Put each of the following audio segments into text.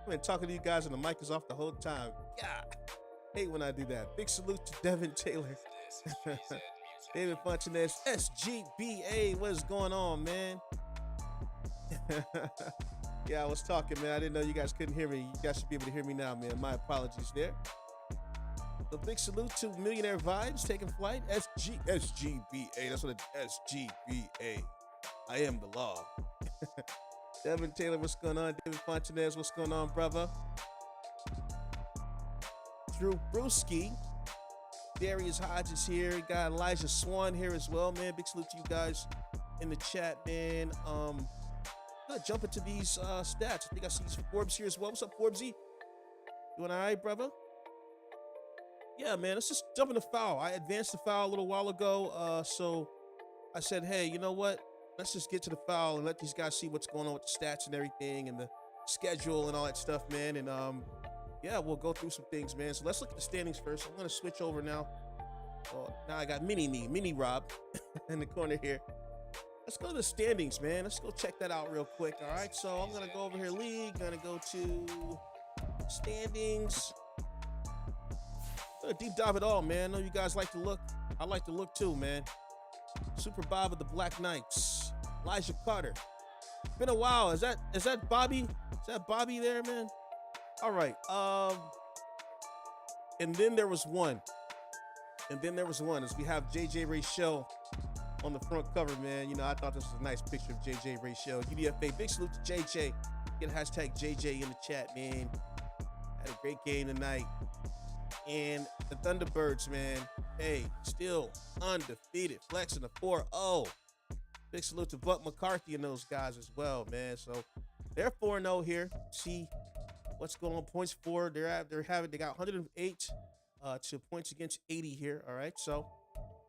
I've been talking to you guys and the mic is off the whole time. Yeah, hate when I do that. Big salute to Devin Taylor, David Fontanez, SGBA. What is going on, man? Yeah, I was talking, man. I didn't know you guys couldn't hear me. You guys should be able to hear me now, man. My apologies there. A big salute to Millionaire Vibes taking flight. SGBA. That's what it's SGBA. I am the law. Devin Taylor, what's going on? David Fontanez, what's going on, brother? Drew Brewski. Darius Hodges here. Got Elijah Swan here as well, man. Big salute to you guys in the chat, man. Gonna jump into these stats. I think I see Forbes here as well. What's up, Forbesy? Doing all right, brother? Yeah, man, let's just jump in the foul. I advanced the foul a little while ago, so I said, hey, you know what? Let's just get to the foul and let these guys see what's going on with the stats and everything and the schedule and all that stuff, man. And yeah, we'll go through some things, man. So let's look at the standings first. I'm gonna switch over now. Well, now I got Mini Rob in the corner here. Let's go to the standings, man. Let's go check that out real quick. All right, so I'm gonna go over here, league. Gonna go to standings. Deep dive it all, man. I know you guys like to look. I like to look too, man. Super Bob of the Black Knights. Elijah Carter. Been a while. Is that Bobby? Is that Bobby there, man? All right. And then there was one. As we have JJ Rachel on the front cover, man. You know, I thought this was a nice picture of JJ Rachel. UDFA. Big salute to JJ. Get hashtag JJ in the chat, man. Had a great game tonight. And the Thunderbirds, man, hey, still undefeated, flexing a 4-0. Big salute to Buck McCarthy and those guys as well, man. So they're 4-0 here. See what's going on. Points for they got 108 to points against 80 here. All right, so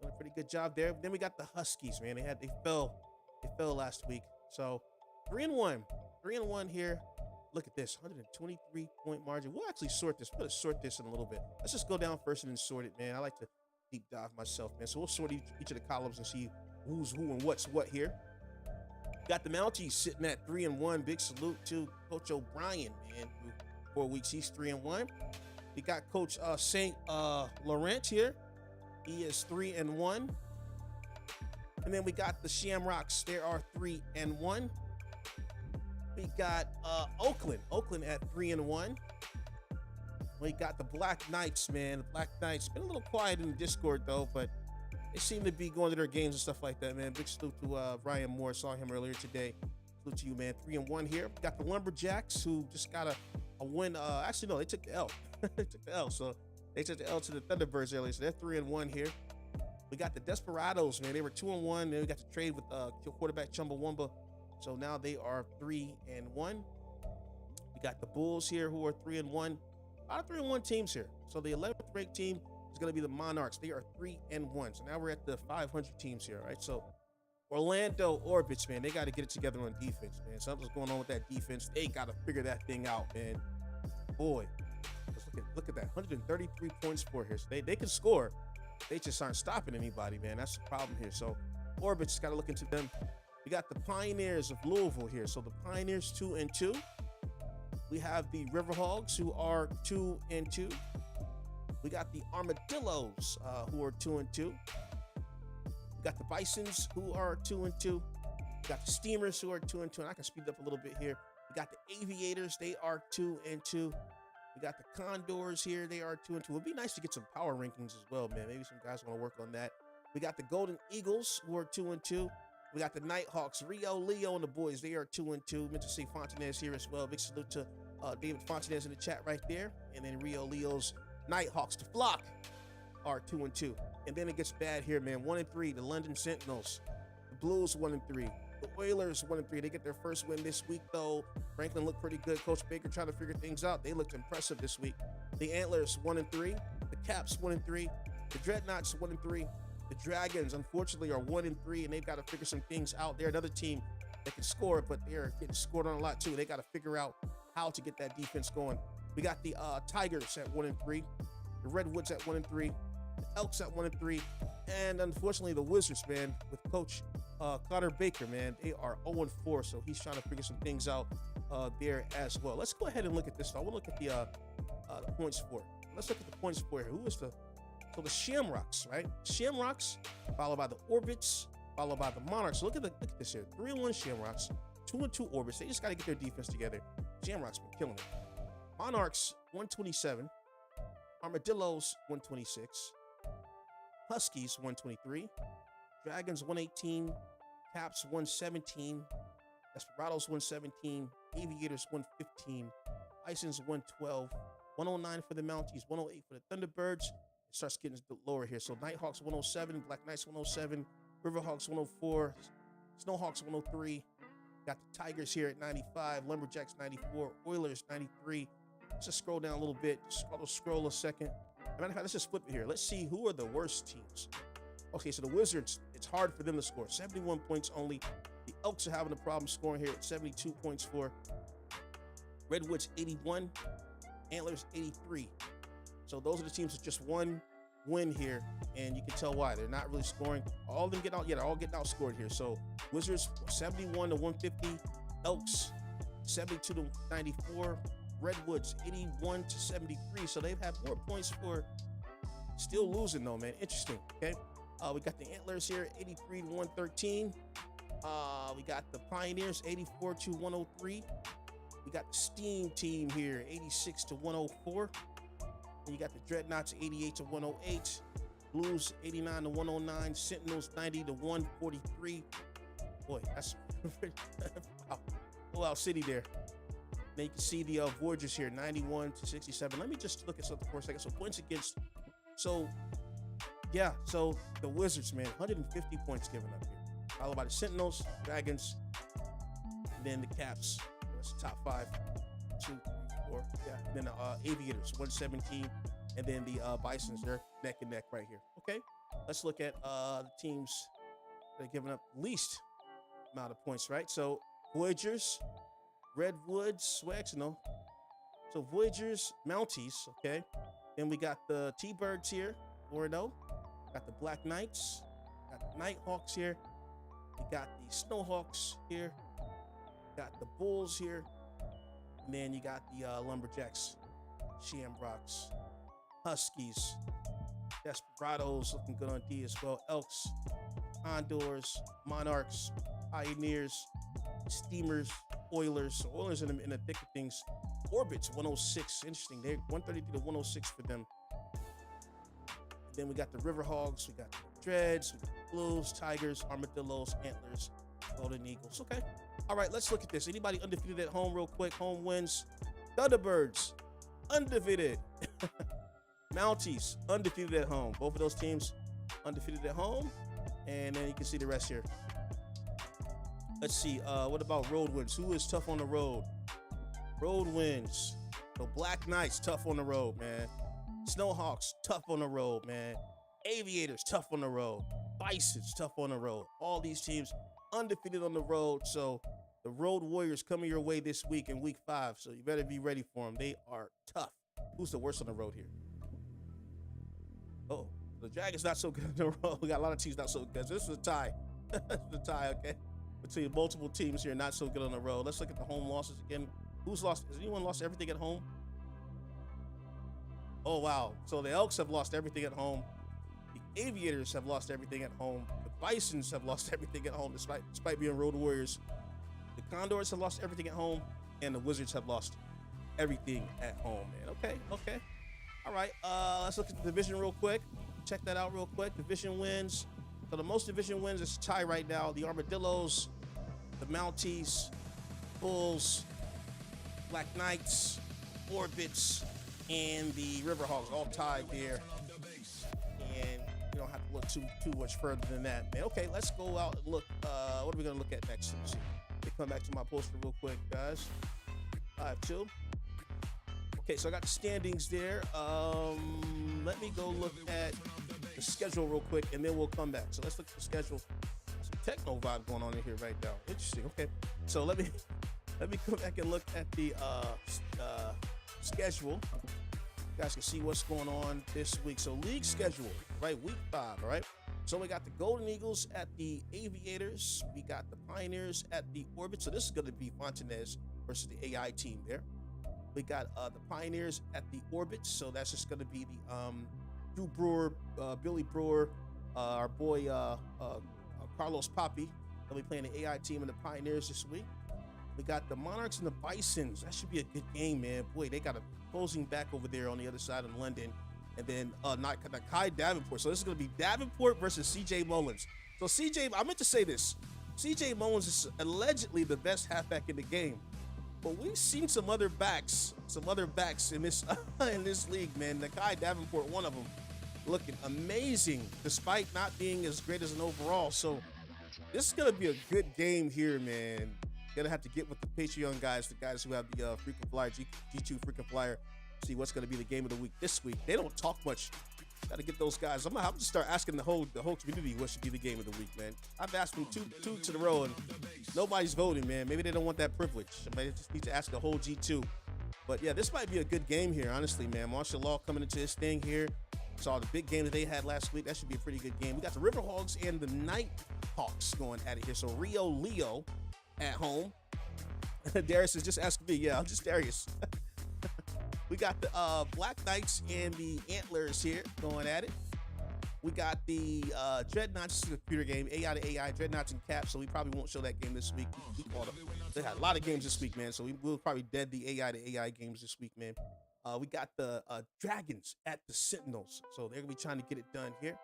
doing a pretty good job there. Then we got the Huskies, man. They fell last week. So 3-1 here. Look at this, 123-point margin. We'll actually sort this. We're going to sort this in a little bit. Let's just go down first and then sort it, man. I like to deep dive myself, man. So we'll sort each of the columns and see who's who and what's what here. Got the Mounties sitting at 3-1. Big salute to Coach O'Brien, man. Through 4 weeks, he's 3-1. We got Coach St. Laurent here. He is 3-1. And then we got the Shamrocks. They are 3-1. We got Oakland at 3-1. We got the Black Knights, man. The Black Knights been a little quiet in the Discord though, but they seem to be going to their games and stuff like that, man. Big salute to Ryan Moore. Saw him earlier today. Salute to you, man. 3-1 here. We got the Lumberjacks who just got a win. Actually, no, they took the L. They took the L. So they took the L to the Thunderbirds earlier. So they're 3-1 here. We got the Desperados, man. They were 2-1. Then we got to trade with quarterback Chumbawamba. So now they are 3-1. We got the Bulls here who are 3-1. A lot of 3-1 teams here. So the 11th ranked team is going to be the Monarchs. They are 3-1. So now we're at the 500 teams here, right? So Orlando Orbits, man, they got to get it together on defense, man. Something's going on with that defense. They got to figure that thing out, man. Boy, let's look at that. 133 points for here. So they can score. They just aren't stopping anybody, man. That's the problem here. So Orbits got to look into them. We got the Pioneers of Louisville here. So the Pioneers 2-2. We have the Riverhogs who are 2-2. We got the Armadillos who are 2-2. We got the Bisons who are 2-2. We got the Steamers who are 2-2. And I can speed up a little bit here. We got the Aviators. They are 2-2. We got the Condors here. They are 2-2. It'd be nice to get some power rankings as well, man. Maybe some guys want to work on that. We got the Golden Eagles who are 2-2. We got the Nighthawks, Leo, and the boys. They are 2-2. Meant to see Fontanez here as well. Big salute to David Fontanez in the chat right there. And then Leo's Nighthawks, the Flock, are 2-2. And then it gets bad here, man. 1-3, the London Sentinels. The Blues 1-3. The Oilers 1-3. They get their first win this week, though. Franklin looked pretty good. Coach Baker trying to figure things out. They looked impressive this week. The Antlers 1-3. The Caps 1-3. The Dreadnoughts 1-3. The Dragons, unfortunately, are 1-3, and they've got to figure some things out. They're another team that can score, but they're getting scored on a lot, too. They got to figure out how to get that defense going. We got the Tigers at 1-3, the Redwoods at 1-3, the Elks at 1-3, and unfortunately, the Wizards, man, with Coach Carter Baker, man, they are 0-4, so he's trying to figure some things out. there as well. Let's go ahead and look at this. I want to look at the points for it. Let's look at the points for it. Who is the Shamrocks, right? Shamrocks, followed by the Orbits, followed by the Monarchs. So look at this here. 3-1 Shamrocks, 2-2 Orbits. They just got to get their defense together. Shamrocks been killing it. Monarchs 127, Armadillos 126, Huskies 123, Dragons 118, Caps 117, Desperados 117, Aviators 115, Bisons 112, 109 for the Mounties, 108 for the Thunderbirds. It starts getting lower here. So Nighthawks 107, Black Knights 107, Riverhawks 104, Snowhawks 103. Got the Tigers here at 95, Lumberjacks 94, Oilers 93. Let's just scroll down a little bit. Scroll a second. Matter of fact, let's just flip it here. Let's see who are the worst teams. Okay, so the Wizards, it's hard for them to score. 71 points only. The Elks are having a problem scoring here at 72 points for. Redwoods 81, Antlers 83. So those are the teams with just one win here, and you can tell why. They're not really scoring. All of them getting out, they're all getting outscored here. So Wizards 71 to 150, Elks 72 to 94, Redwoods 81 to 73. So they've had more points for still losing though, man. Interesting. Okay. We got the Antlers here 83 to 113. We got the Pioneers 84 to 103. We got the Steam team here 86 to 104. And you got the Dreadnoughts 88 to 108. Blues 89 to 109. Sentinels 90 to 143. Boy, that's wow, city there. Then you can see the Voyagers here 91 to 67. Let me just look at something for a second. So points against. So yeah, so the Wizards, man, 150 points given up here. Followed by the Sentinels, Dragons, and then the Caps. That's the top 5. 2, 3, 4. Yeah. And then the Aviators, 117. And then the Bisons, they're neck and neck right here. Okay. Let's look at the teams that are giving up least amount of points, right? So Voyagers, Redwoods, well, actually, no. So Voyagers, Mounties, okay. Then we got the T-Birds here, 4-0. Got the Black Knights, got the Nighthawks here. We got the Snowhawks here. Got the Bulls here. And then you got the Lumberjacks, Shamrocks, Huskies, Desperados looking good on D as well. Elks, Condors, Monarchs, Pioneers, Steamers, Oilers. So Oilers in the thick of things. Orbits 106. Interesting. They're 133 to 106 for them. Then we got the Riverhogs, we got the Dreads, we got the Blues, Tigers, Armadillos, Antlers, Golden Eagles. Okay. All right, let's look at this. Anybody undefeated at home real quick? Home wins. Thunderbirds, undefeated. Mounties, undefeated at home. Both of those teams undefeated at home. And then you can see the rest here. Let's see. What about road wins? Who is tough on the road? Road wins. So Black Knights, tough on the road, man. Snowhawks, tough on the road, man. Aviators, tough on the road. Bisons, tough on the road. All these teams undefeated on the road. So the Road Warriors coming your way this week in week 5. So you better be ready for them. They are tough. Who's the worst on the road here? Oh, the Dragons not so good on the road. We got a lot of teams not so good. So this is a tie. This is a tie, okay? Between multiple teams here not so good on the road. Let's look at the home losses again. Who's lost? Has anyone lost everything at home? Oh, wow. So the Elks have lost everything at home. The Aviators have lost everything at home. The Bisons have lost everything at home despite being Road Warriors. The Condors have lost everything at home. And the Wizards have lost everything at home, man. Okay. All right. Let's look at the division real quick. Check that out real quick. Division wins. So the most division wins is a tie right now. The Armadillos, the Mounties, Bulls, Black Knights, Orbits, and the Riverhawks all tied there. And you don't have to look too much further than that, man. Okay, let's go out and look. What are we gonna look at next? Let's see. Let me come back to my poster real quick, guys. 5-2. Okay, so I got the standings there. Let me go look at the schedule real quick, and then we'll come back. So let's look at the schedule. Some techno vibe going on in here right now. Interesting. Okay, so let me come back and look at the schedule. You guys can see what's going on this week. So league schedule, right? Week 5, all right? So we got the Golden Eagles at the Aviators. We got the Pioneers at the Orbit. So this is going to be Fontanez versus the AI team there. We got the Pioneers at the Orbit. So that's just going to be the Drew Brewer, Billy Brewer, our boy Carlos Papi. They'll be playing the AI team and the Pioneers this week. We got the Monarchs and the Bisons. That should be a good game, man. Boy, they got a closing back over there on the other side of London. And then Kai Davenport. So this is going to be Davenport versus CJ Mullins. So I meant to say this. CJ Mullins is allegedly the best halfback in the game. But we've seen some other backs in this in this league, man. The Kai Davenport, one of them, looking amazing despite not being as great as an overall. So this is going to be a good game here, man. Gonna have to get with the Patreon guys, the guys who have the frequent flyer, G2 frequent flyer, see what's gonna be the game of the week this week. They don't talk much. Gotta get those guys. I'm gonna have to start asking the whole community what should be the game of the week, man. I've asked them two to the row and nobody's voting, man. Maybe they don't want that privilege. Maybe just need to ask the whole G2. But yeah, this might be a good game here, honestly, man. Martial Law coming into his thing here. Saw the big game that they had last week. That should be a pretty good game. We got the Riverhawks and the Nighthawks going at it here. So Rio Leo at home. Darius is just asking me. Yeah, I'm just Darius. We got the Black Knights and the Antlers here going at it. We got the Dreadnoughts, computer game, AI to AI, Dreadnoughts and Caps. So we probably won't show that game this week. They had a lot of games this week, man. So we will probably dead the AI to AI games this week, man. We got the Dragons at the Sentinels. So they're going to be trying to get it done here.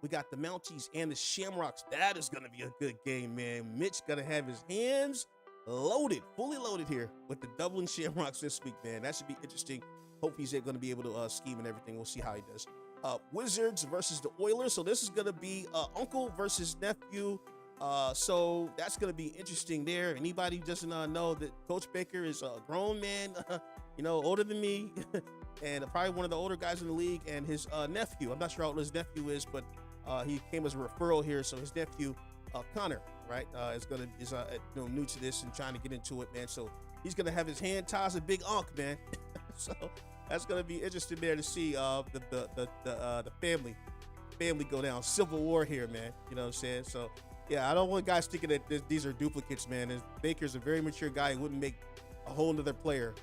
We got the Mounties and the Shamrocks. That is going to be a good game, man. Mitch going to have his hands loaded, fully loaded here with the Dublin Shamrocks this week, man. That should be interesting. Hope he's going to be able to scheme and everything. We'll see how he does. Wizards versus the Oilers. So this is going to be uncle versus nephew. So that's going to be interesting there. Anybody who doesn't know that Coach Baker is a grown man, older than me, and probably one of the older guys in the league. And his nephew, I'm not sure how old his nephew is, but he came as a referral here. So his nephew, Connor, right, is new to this and trying to get into it, man. So he's gonna have his hand ties a big unk, man. So that's gonna be interesting there to see the family go down. Civil war here, man. You know what I'm saying? So yeah, I don't want guys thinking that these are duplicates, man. And Baker's a very mature guy. He wouldn't make a whole nother player,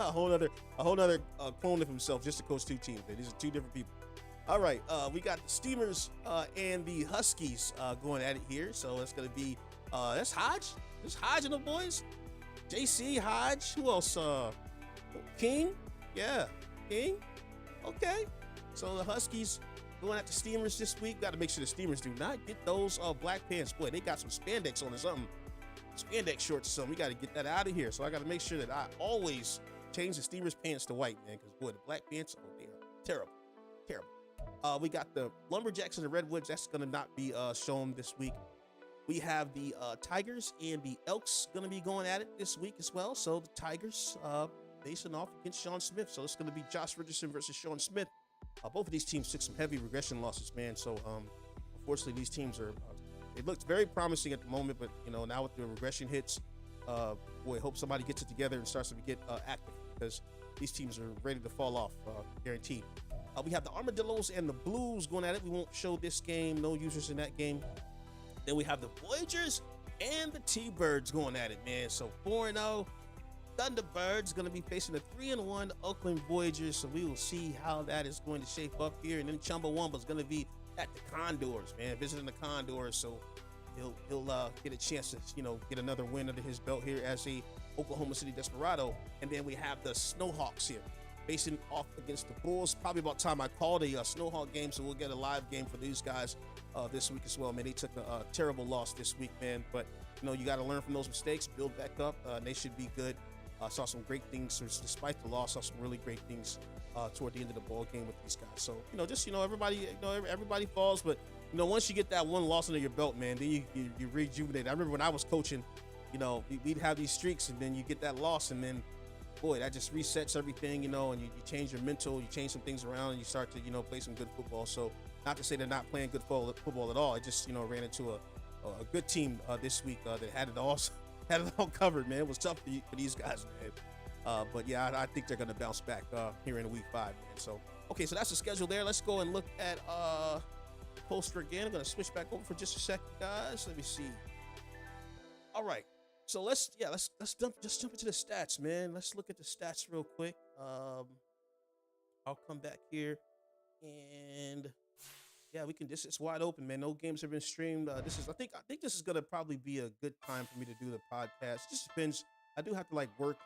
a whole nother clone of himself just to coach two teams. Man. These are two different people. All right, we got the Steamers and the Huskies going at it here. So it's going to be, that's Hodge. There's Hodge and the boys. JC, Hodge. Who else? King. Yeah, King. Okay. So the Huskies going at the Steamers this week. Got to make sure the Steamers do not get those black pants. Boy, they got some spandex on or something. Spandex shorts or something. We got to get that out of here. So I got to make sure that I always change the Steamers pants to white, man. Because, boy, the black pants, oh, they are terrible. Terrible. We got the Lumberjacks and the Redwoods. That's going to not be shown this week. We have the Tigers and the Elks going to be going at it this week as well. So the Tigers facing off against Sean Smith. So it's going to be Josh Richardson versus Sean Smith. Both of these teams took some heavy regression losses, man. So unfortunately, these teams are it looks very promising at the moment, but now with the regression hits, boy, hope somebody gets it together and starts to get active, because these teams are ready to fall off, guaranteed. We have the Armadillos and the Blues going at it. We won't show this game. No users in that game. Then we have the Voyagers and the T-Birds going at it, man. So 4-0. Thunderbirds going to be facing the 3-1 Oakland Voyagers. So we will see how that is going to shape up here. And then Chumbawamba is going to be at the Condors, man, visiting the Condors. So he'll get a chance to, get another win under his belt here as a Oklahoma City Desperado. And then we have the Snowhawks here, facing off against the Bulls. Probably about time I called a Snowhawk game, so we'll get a live game for these guys this week as well, man. They took a terrible loss this week, man, but you got to learn from those mistakes, build back up, and they should be good. Saw some great things despite the loss. Saw some really great things toward the end of the ball game with these guys. So everybody falls, but once you get that one loss under your belt, man, then you rejuvenate. I remember when I was coaching, we'd have these streaks, and then you get that loss, and then boy, that just resets everything, and you change your mental, you change some things around, and you start to, play some good football. So not to say they're not playing good football at all. I just, ran into a good team this week that had it all covered, man. It was tough for these guys, man. But yeah, I think they're going to bounce back here in week 5, man. So, okay, so that's the schedule there. Let's go and look at poster again. I'm going to switch back over for just a second, guys. Let me see. All right. So let's jump into the stats, man. Let's look at the stats real quick. I'll come back here and yeah, we can. This it's wide open, man. No games have been streamed. I think this is gonna probably be a good time for me to do the podcast. Just depends. I do have to like work.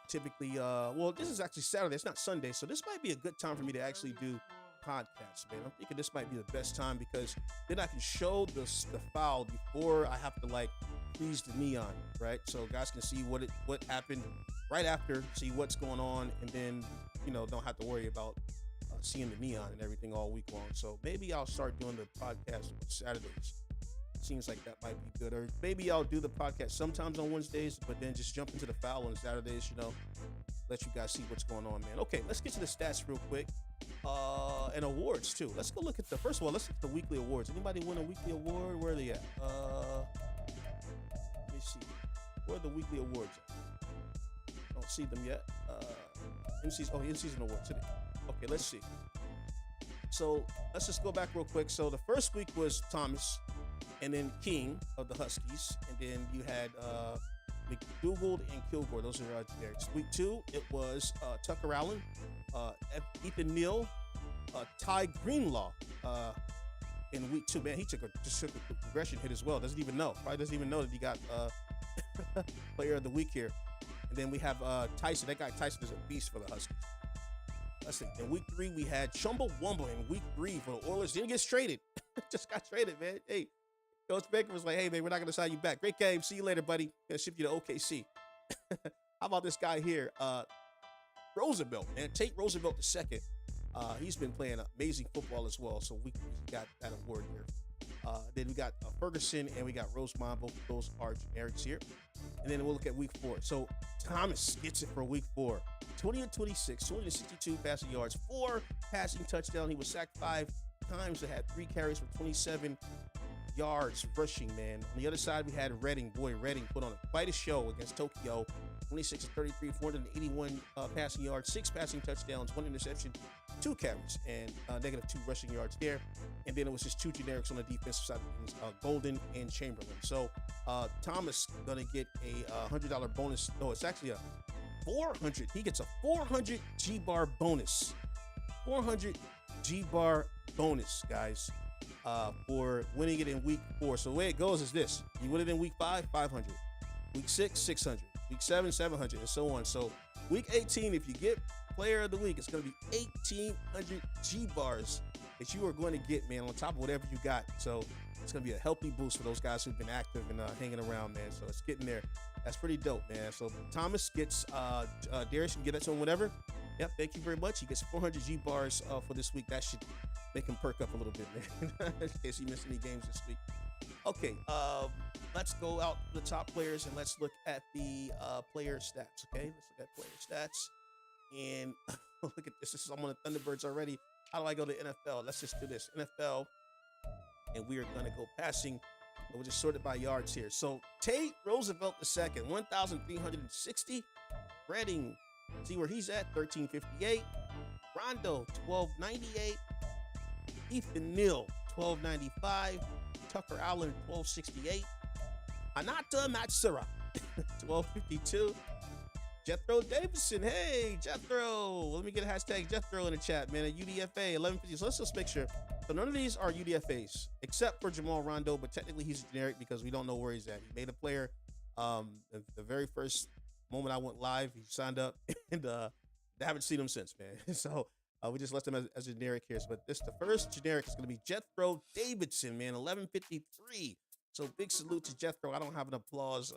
Typically, well, this is actually Saturday. It's not Sunday, so this might be a good time for me to actually do podcasts, man. I'm thinking this might be the best time because then I can show the file before I have to like freeze the neon, right? So guys can see what happened right after, see what's going on, and then don't have to worry about seeing the neon and everything all week long. So maybe I'll start doing the podcast on Saturdays. Seems like that might be good. Or maybe I'll do the podcast sometimes on Wednesdays, but then just jump into the foul on Saturdays, let you guys see what's going on, man. Okay, let's get to the stats real quick. And awards too. Let's go look at first of all, let's look at the weekly awards. Anybody win a weekly award? Where are they at? Let me see. Where are the weekly awards at? Don't see them yet. In-season awards today. Okay, let's see. So let's just go back real quick. So the first week was Thomas, and then King of the Huskies, and then you had McDougal and Kilgore. Those are generics. Week 2, it was Tucker Allen, Ethan Neal, Ty Greenlaw. In week 2, man, he took a progression hit as well. Probably doesn't even know that he got Player of the Week here. And then we have Tyson. That guy Tyson is a beast for the Huskies. Let's see. In week 3, we had Chumbawamba in week 3 for the Oilers. Didn't get traded. Just got traded, man. Hey, Coach Baker was like, hey, man, we're not going to sign you back. Great game. See you later, buddy. Going to ship you to OKC. How about this guy here? Roosevelt, man. Tate Roosevelt II. He's been playing amazing football as well. So we got that award here. Then we got Ferguson and we got Rosemont. Both of those are generics here. And then we'll look at week 4. So Thomas gets it for week 4. 20 and 26, 262 passing yards, 4 passing touchdowns. He was sacked 5 times. They had 3 carries for 27 yards rushing, man. On the other side, we had Redding. Boy, Redding put on quite a show against Tokyo. 26 and 33, 481 passing yards, 6 passing touchdowns, 1 interception, 2 carries, and negative 2 rushing yards there. And then it was just 2 generics on the defensive side of things, Golden and Chamberlain. So Thomas gonna get a $100 bonus. No, it's actually a 400. He gets a 400 G-bar bonus. 400 G-bar bonus, guys, for winning it in week 4. So the way it goes is this. You win it in week 5, 500. Week 6, 600. Week 7, 700, and so on. So week 18, if you get Player of the Week, it's going to be 1,800 G-bars that you are going to get, man, on top of whatever you got. So it's going to be a healthy boost for those guys who've been active and hanging around, man. So it's getting there. That's pretty dope, man. So Thomas gets, Darius, you can get that to him whenever. Yep, thank you very much. He gets 400 G-bars for this week. That should make him perk up a little bit, man, in case he missed any games this week. Okay, let's go out to the top players and let's look at the player stats, okay? Let's look at player stats. And look at this. I'm on the Thunderbirds already. How do I go to NFL? Let's just do this. NFL, and we are going to go passing. We'll just sort it by yards here. So Tate Roosevelt II, 1,360. Redding, see where he's at, 1,358. Rondo, 1,298. Ethan Neal, 1,295. Tucker Allen, 1,268. Anata Matsura, 1,252. Jethro Davidson, hey, Jethro. Let me get a hashtag Jethro in the chat, man. A UDFA, 1,150. So let's just make sure. So none of these are UDFAs, except for Jamal Rondo, but technically he's a generic because we don't know where he's at. He made a player the very first moment I went live. He signed up, and I haven't seen him since, man. So we just left him as a generic here. But the first generic is going to be Jethro Davidson, man, 1,153. So big salute to Jethro. I don't have an applause,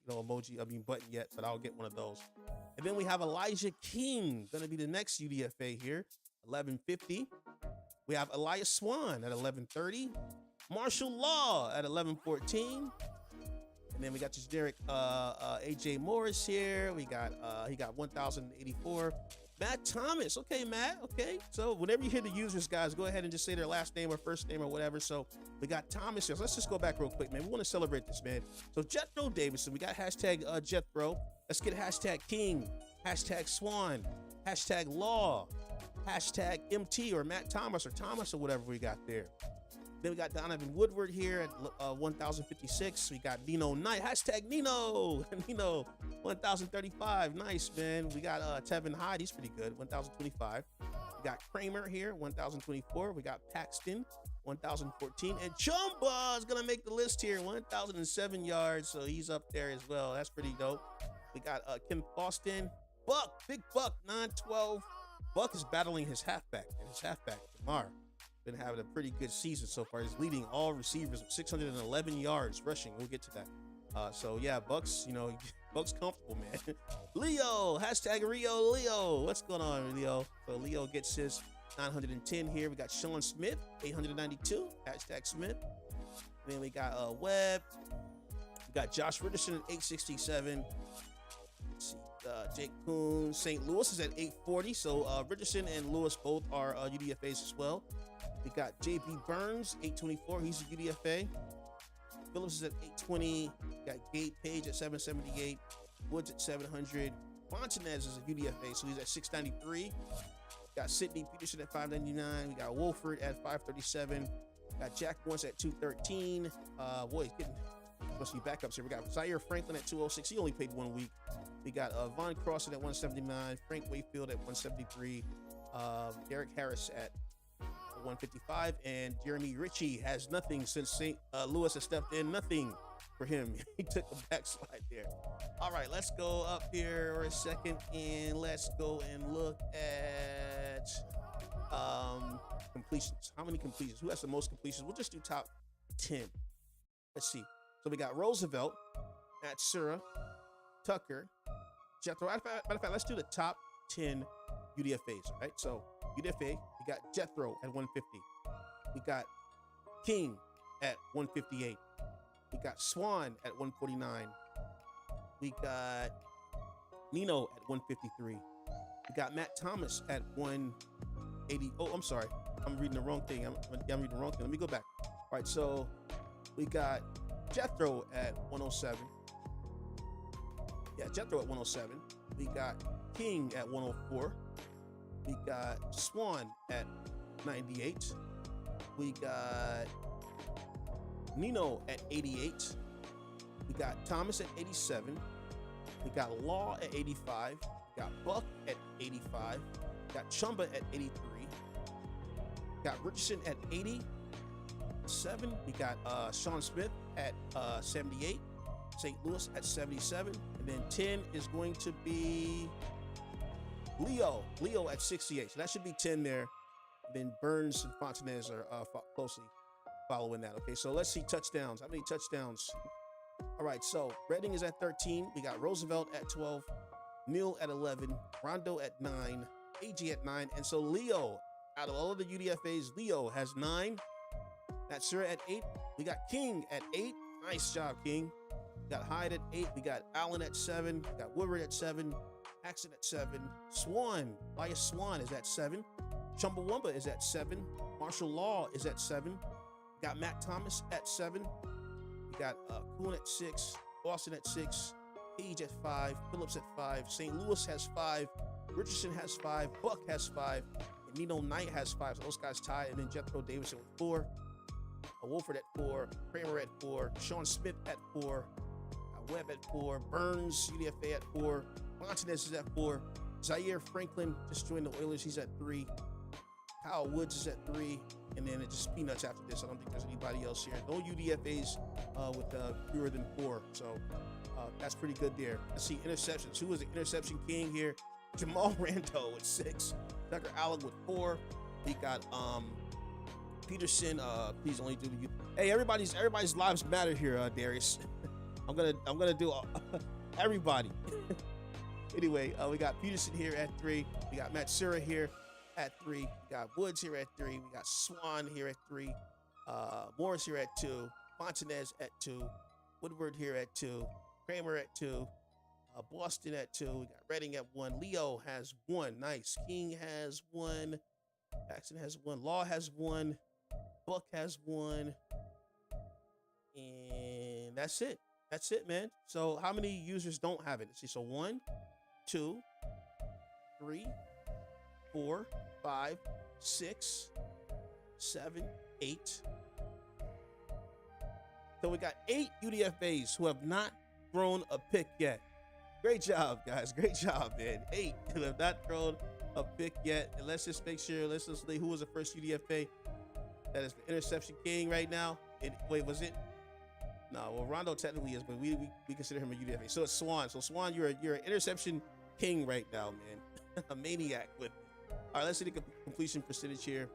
emoji, button yet, but I'll get one of those. And then we have Elijah King, going to be the next UDFA here, 1,150. We have Elias Swan at 1,130. Marshall Law at 1,114. And then we got this generic AJ Morris here. We got he got 1,084. Matt Thomas. Okay, Matt. Okay. So whenever you hear the users, guys, go ahead and just say their last name or first name or whatever. So we got Thomas here. So let's just go back real quick, man. We want to celebrate this, man. So Jethro Davidson. We got hashtag Jethro. Let's get hashtag King, hashtag Swan, hashtag Law, hashtag MT or Matt Thomas or Thomas or whatever we got there. Then we got Donovan Woodward here at 1,056. We got Nino Knight. Hashtag Nino. Nino, 1,035. Nice, man. We got Tevin Hyde. He's pretty good. 1,025. We got Kramer here, 1,024. We got Paxton, 1,014. And Chumba is going to make the list here, 1,007 yards. So he's up there as well. That's pretty dope. We got Kim Boston. Buck, big Buck, 912. Buck is battling his halfback, and his halfback, Jamar, been having a pretty good season so far. He's leading all receivers with 611 yards rushing. We'll get to that. So yeah, Buck's, Buck's comfortable, man. Leo, hashtag Rio Leo. What's going on, Leo? So Leo gets his 910 here. We got Sean Smith, 892, hashtag Smith. Then we got Webb. We got Josh Richardson at 867. Let's see, Jake Kuhn, St. Louis is at 840. So Richardson and Lewis both are UDFAs as well. We got JB Burns, 824. He's a UDFA. Phillips is at 820. We got Gabe Page at 778. Woods at 700. Fontanez is a UDFA, so he's at 693. We got Sidney Peterson at 599. We got Wolford at 537. We got Jack Morris at 213. Boy, he's getting must be backups here. We got Zaire Franklin at 206. He only played 1 week. We got Von Crossan at 179. Frank Wakefield at 173. Derek Harris at 155, and Jeremy Ritchie has nothing since St. Louis has stepped in. Nothing for him. He took a backslide there. All right, let's go up here for a second, and let's go and look at completions. How many completions? Who has the most completions? We'll just do top 10. Let's see. So we got Roosevelt, Matsura, Tucker, Jethro. Matter of fact, let's do the top 10 UDFAs, all right? So UDFA, we got Jethro at 150. We got King at 158. We got Swan at 149. We got Nino at 153. We got Matt Thomas at 180. Oh, I'm sorry. I'm reading the wrong thing. I'm reading the wrong thing. Let me go back. All right, so we got Jethro at 107. Yeah, Jethro at 107. We got King at 104. We got Swan at 98. We got Nino at 88. We got Thomas at 87. We got Law at 85. We got Buck at 85. We got Chumba at 83. We got Richardson at 87. We got Sean Smith at 78. St. Louis at 77. And then 10 is going to be Leo at 68. So that should be 10 there. Then Burns and Fontanez are closely following that. Okay, so let's see touchdowns. How many touchdowns? All right, so Redding is at 13. We got Roosevelt at 12. Neal at 11. Rondo at 9. AG at 9. And so Leo, out of all of the UDFAs, Leo has 9. That's Sir at 8. We got King at 8. Nice job, King. We got Hyde at 8. We got Allen at 7. We got Woodward at 7. Axon at 7. Swan, Elias Swan is at 7. Chumbawamba is at 7. Marshall Law is at 7. We got Matt Thomas at 7. We got Kuhn at 6. Boston at 6. Page at 5. Phillips at 5. St. Louis has 5. Richardson has 5. Buck has 5. And Nino Knight has 5. So those guys tied. And then Jethro Davidson with 4. Wolford at 4. Kramer at 4. Sean Smith at 4. Webb at 4. Burns, UDFA at 4. Fontanez is at 4. Zaire Franklin just joined the Oilers. He's at 3. Kyle Woods is at 3. And then it's just peanuts after this. I don't think there's anybody else here. No UDFAs with fewer than 4. So that's pretty good there. Let's see interceptions. Who was the interception king here? Jamal Rando with 6. Tucker Allen with 4. We got Peterson. Please only do the. Hey, everybody's lives matter here, Darius. I'm gonna do everybody. Anyway, we got Peterson here at 3. We got Matsura here at 3. We got Woods here at 3. We got Swan here at 3. Morris here at 2. Fontanez at 2. Woodward here at 2. Kramer at 2. Boston at 2. We got Redding at 1. Leo has 1. Nice. King has 1. Paxton has 1. Law has 1. Buck has 1. And that's it. That's it, man. So how many users don't have it? Let's see. So 1, 2, 3, 4, 5, 6, 7, 8, So we got 8 UDFAs who have not thrown a pick yet. Great job, guys. Great job, man. 8 who have not thrown a pick yet. And let's just make sure, let's just see who was the first UDFA that is the interception king right now. Wait, was it? No, well, Rondo technically is, but we consider him a UDFA. So it's Swan. So Swan, you're an interception king right now, man. A maniac with me. All right, let's see the completion percentage here.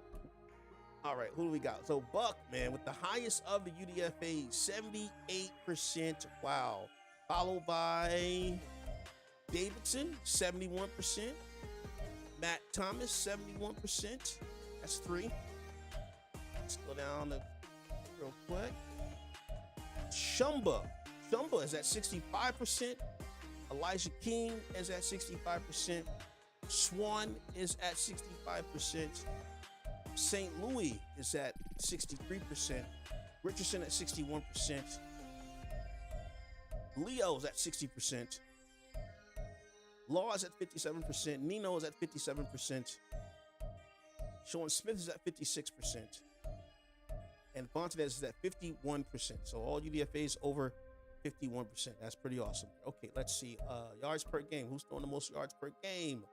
All right, who do we got? So Buck, man, with the highest of the UDFA, 78%. Wow. Followed by Davidson, 71%. Matt Thomas, 71%. That's 3. Let's go down real quick. Shumba is at 65%. Elijah King is at 65%. Swan is at 65%. St. Louis is at 63%. Richardson at 61%. Leo's at 60%. Law is at 57%. Nino is at 57%. Sean Smith is at 56%. And Fontenez is at 51%. So all UDFAs over 51%. That's pretty awesome. Okay, let's see. Yards per game. Who's throwing the most yards per game?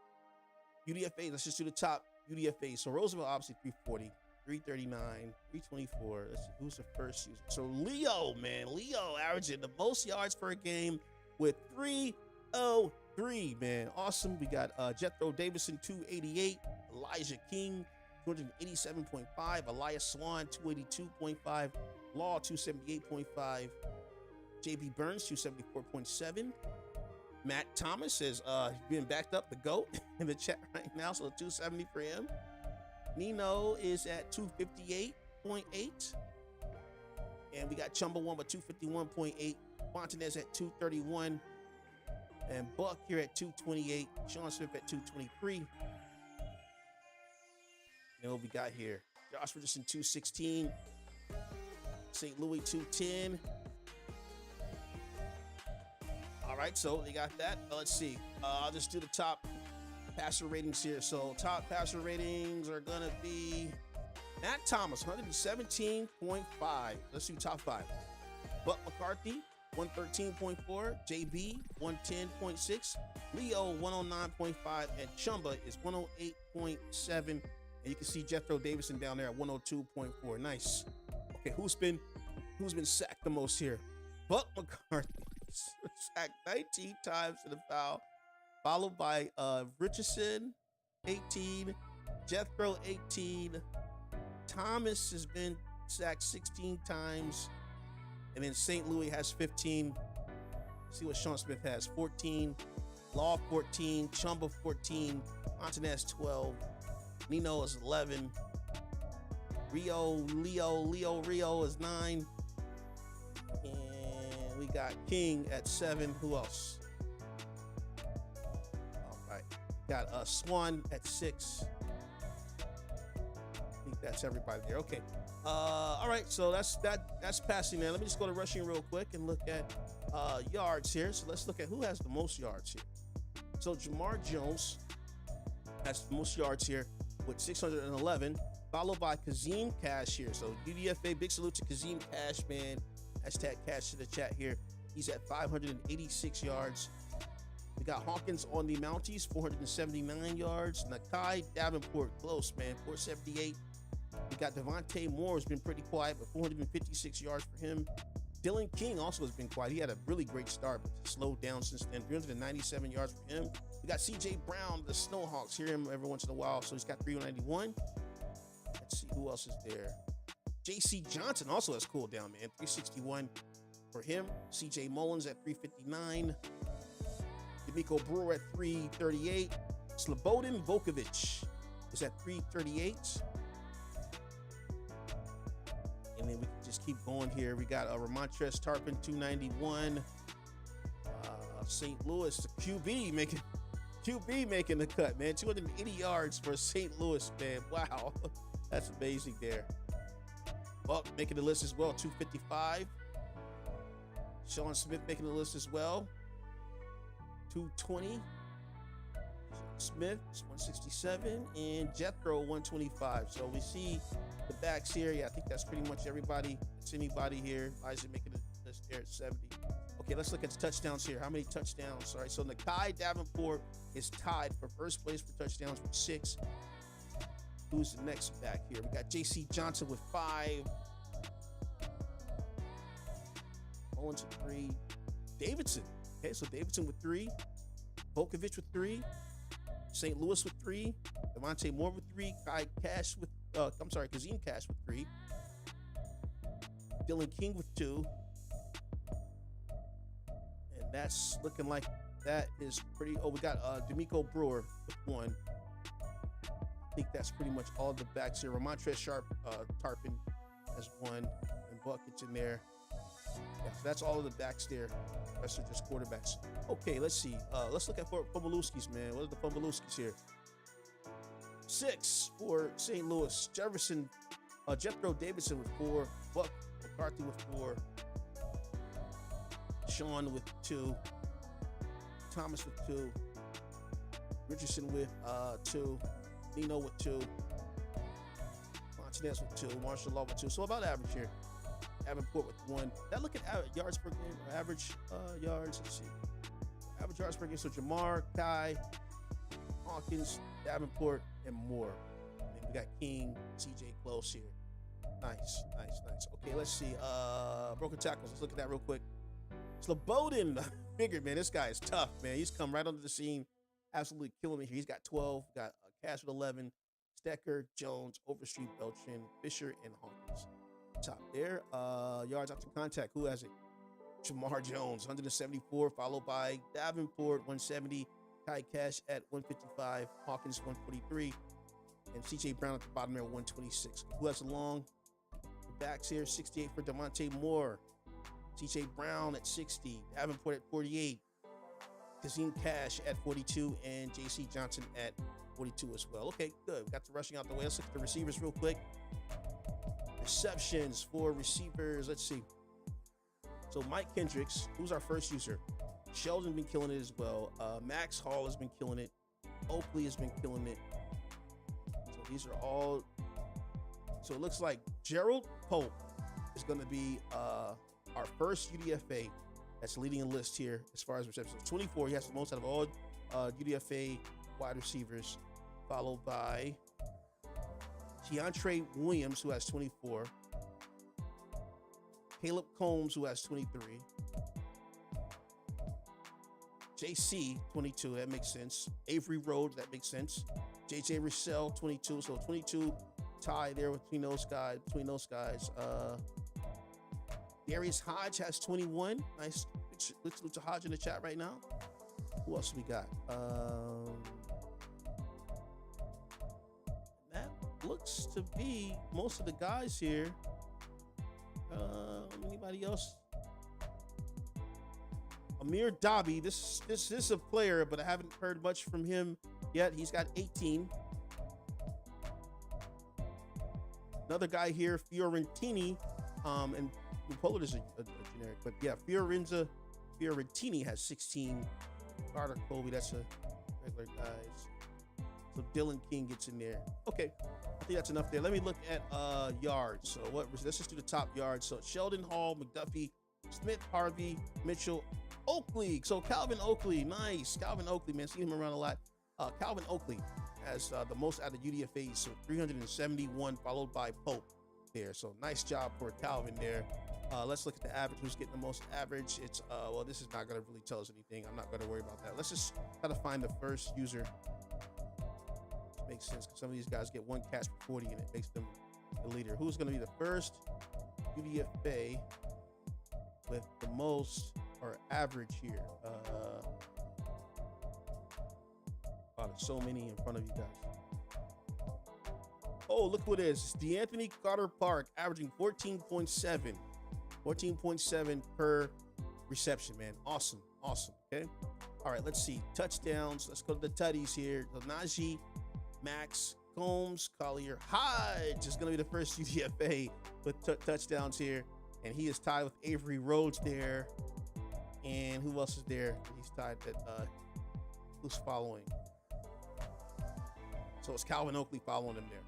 UDFA, let's just do the top UDFA. So Roosevelt, obviously 340, 339, 324. Let's see, who's the first user? So Leo, man. Leo averaging the most yards per game with 303, man. Awesome. We got Jethro Davidson, 288. Elijah King, 287.5. Elias Swan, 282.5. Law, 278.5. JB Burns, 274.7. Matt Thomas is being backed up the GOAT in the chat right now, so 270 for him. Nino is at 258.8. And we got Chumba with 251.8. Fontenez at 231. And Buck here at 228. Sean Smith at 223. And what we got here? Josh Richardson, 216. St. Louis, 210. All right, so they got that. Let's see. I'll just do the top passer ratings here. So top passer ratings are gonna be Matt Thomas, 117.5. Let's do top 5. Buck McCarthy, 113.4. JB, 110.6. Leo, 109.5. And Chumba is 108.7. And you can see Jethro Davidson down there at 102.4. Nice. Okay, who's been sacked the most here? Buck McCarthy. Sacked 19 times to the foul, followed by Richardson, 18, Jethro, 18, Thomas has been sacked 16 times, and then St. Louis has 15. See what Sean Smith has: 14, Law 14, Chumba 14, Fontenez 12, Nino is 11, Rio is 9. We got King at 7. Who else? All right. Got Swan at 6. I think that's everybody there. Okay. All right. So that's passing there. Let me just go to rushing real quick and look at yards here. So let's look at who has the most yards here. So Jamar Jones has the most yards here with 611, followed by Kazim Cash here. So UDFA, big salute to Kazim Cash, man. Hashtag Cash to the chat here. He's at 586 yards. We got Hawkins on the Mounties, 479 yards. Nakai Davenport, close, man, 478. We got Devontae Moore, has been pretty quiet, but 456 yards for him. Dylan King also has been quiet. He had a really great start, but slowed down since then. 397 yards for him. We got CJ Brown, the Snowhawks. Hear him every once in a while, so he's got 391. Let's see who else is there. JC Johnson also has cooled down, man. 361 for him. CJ Mullins at 359. D'Amico Brewer at 338. Slobodan Vukovic is at 338. And then we can just keep going here. We got Ramontrez Tarpon, 291. St. Louis, the QB making the cut, man. 280 yards for St. Louis, man. Wow. That's amazing there. Buck making the list as well, 255. Sean Smith making the list as well, 220. Smith 167, and Jethro 125. So we see the backs here. Yeah, I think that's pretty much everybody. It's anybody here. Isaac making a list there at 70. Okay, let's look at the touchdowns here. How many touchdowns? All right, so Nakai Davenport is tied for first place for touchdowns with 6. Who's the next back here? We got J.C. Johnson with 5. Owens with 3. Davidson. Okay, so Davidson with 3. Volkovich with 3. St. Louis with 3. Devontae Moore with 3. Kazim Cash with 3. Dylan King with 2. And that's looking like that is pretty. Oh, we got D'Amico Brewer with 1. I think that's pretty much all the backs here. Ramontrez Sharp, Tarpon has 1, and Buckets in there. Yeah, so that's all of the backs there. The rest are just quarterbacks. Okay, let's see. Let's look at Pomalewski's, man. What are the Pomalewski's here? 6 for St. Louis. Jethro Davidson with 4. Buck McCarthy with 4. Sean with 2. Thomas with 2. Richardson with 2. Nino with 2. Montanez with 2. Marshall Law with 2. So about average here. Davenport with 1. Now look at yards per game, or average yards. Let's see. Average yards per game. So Jamar, Kai, Hawkins, Davenport, and Moore. And then we got King, CJ Close here. Nice. Okay, let's see. Broken tackles. Let's look at that real quick. Slobodan. Figured, man, this guy is tough, man. He's come right onto the scene. Absolutely killing me here. He's got 12. Got Cash with 11. Stecker, Jones, Overstreet, Beltran, Fisher, and Hawkins. Top there. Yards after contact. Who has it? Jamar Jones, 174, followed by Davenport, 170. Kai Cash at 155. Hawkins, 143. And CJ Brown at the bottom there, 126. Who has the long? The backs here, 68 for Devontae Moore. CJ Brown at 60. Davenport at 48. Kazim Cash at 42. And JC Johnson at 42 as well. Okay, good. We got the rushing out the way. Let's look at the receivers real quick. Receptions for receivers. Let's see. So Mike Kendricks, who's our first user. Sheldon been killing it as well. Max Hall has been killing it. Oakley has been killing it. So these are all. So it looks like Gerald Pope is going to be our first UDFA that's leading a list here as far as receptions. 24. He has the most out of all UDFA wide receivers, followed by Keontre Williams, who has 24. Caleb Combs, who has 23. JC, 22. That makes sense. Avery Rhodes, that makes sense. JJ Rochelle, 22. So 22 tie there between those guys. Darius Hodge has 21. Nice. Let's look to Hodge in the chat right now. Who else we got? That looks to be most of the guys here. Anybody else? Amir Dobby. This is a player, but I haven't heard much from him yet. He's got 18. Another guy here, Fiorentini, and Pollard is a generic, but yeah, Fiorentini has 16. Carter Colby, that's a regular guys. So Dylan King gets in there. Okay, I think that's enough there. Let me look at yards. So let's just do the top yards. So Sheldon Hall, McDuffie, Smith, Harvey, Mitchell, Oakley. So Calvin Oakley, nice. Calvin Oakley, man, seen him around a lot. Calvin Oakley has the most out of UDFAs, so 371, followed by Pope there. So nice job for Calvin there. Let's look at the average. Who's getting the most average? It's well, this is not going to really tell us anything. I'm not going to worry about that. Let's just try to find the first user. Makes sense because some of these guys get one catch for 40 and it makes them the leader. Who's going to be the first UDFA with the most or average here? Wow, there's so many in front of you guys. Oh, look who it is. It's DeAnthony Carter Park, averaging 14.7. 14.7 per reception, man. Awesome. Okay. All right, let's see. Touchdowns. Let's go to the tutties here. So Najee, Max, Combs, Collier, Hodge is going to be the first UDFA with touchdowns here. And he is tied with Avery Rhodes there. And who else is there? He's tied at who's following? So it's Calvin Oakley following him there.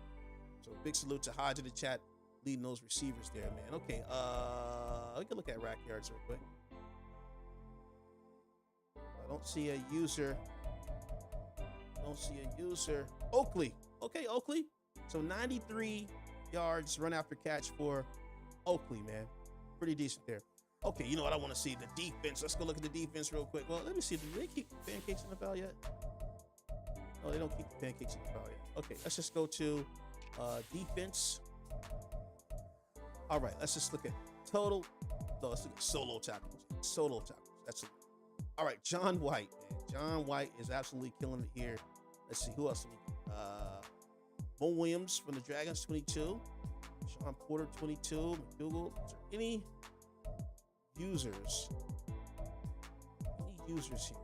So big salute to Hodge in the chat, leading those receivers there, man. Okay, we can look at rack yards real quick. I don't see a user. Oakley. Okay, Oakley. So 93 yards run after catch for Oakley, man. Pretty decent there. Okay, you know what I want to see? The defense. Let's go look at the defense real quick. Well, let me see. Do they keep the pancakes in the foul yet? No, they don't keep the pancakes in the foul yet. Okay, let's just go to defense. All right, let's just look at total. No, let's look at solo tackles. That's it. All right, John White, man. John White is absolutely killing it here. Let's see, who else do we got? Mo Williams from the Dragons, 22. Sean Porter, 22. McDougal. Is there any users? Any users here?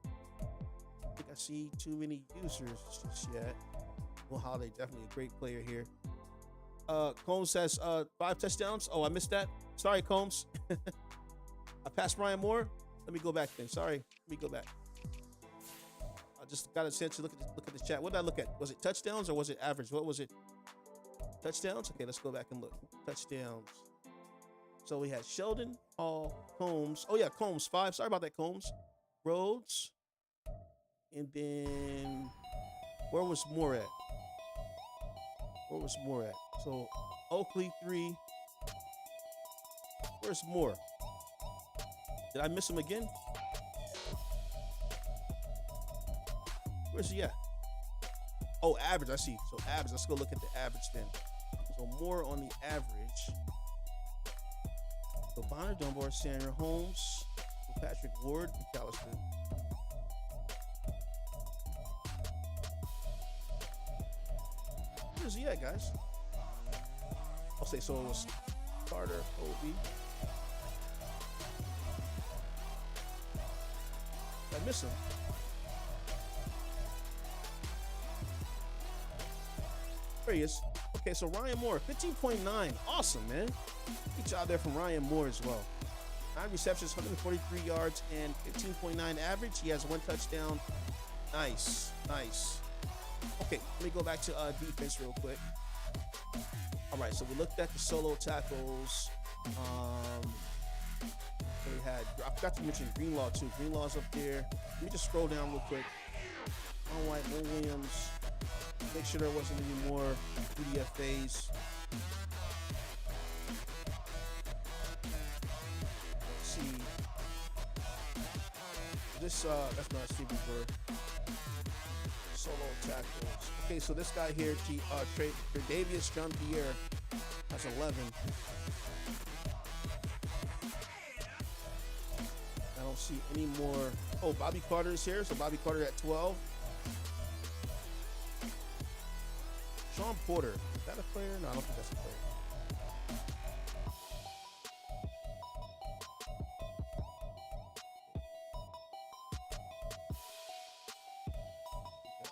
I don't think I see too many users just yet. Will Holiday, definitely a great player here. Combs has 5 touchdowns. Oh, I missed that. Sorry, Combs. I passed Ryan Moore. Let me go back then. Sorry. Let me go back. I just got a chance to look at the chat. What did I look at? Was it touchdowns or was it average? What was it? Touchdowns? Okay, let's go back and look. Touchdowns. So we had Sheldon, Hall, Combs. Oh, yeah, Combs, 5. Sorry about that, Combs. Rhodes. And then where was Moore at? So Oakley, 3. Where's Moore? Did I miss him again? Where's he at? Oh, average. I see. So average. Let's go look at the average then. So Moore on the average. So Bonner, Dunbar, Sandra, Holmes, so Patrick Ward, McAllister. Where's he at, guys? I'll say so it was Carter, Obi. I miss him. There he is. Okay, so Ryan Moore, 15.9. Awesome, man. Good job there from Ryan Moore as well. 9 receptions, 143 yards, and 15.9 average. He has 1 touchdown. Nice. Okay, let me go back to defense real quick. All right, so we looked at the solo tackles. We had, I forgot to mention Greenlaw too. Greenlaw's up there. Let me just scroll down real quick. John White, Mo Williams. Make sure there wasn't any more UDFAs. Let's see. This, that's not Stevie Burr. Solo tackles. Okay, so this guy here, Tre'Davious Jean-Pierre, has 11. I don't see any more. Oh, Bobby Carter is here. So Bobby Carter at 12. Sean Porter. Is that a player? No, I don't think that's a player.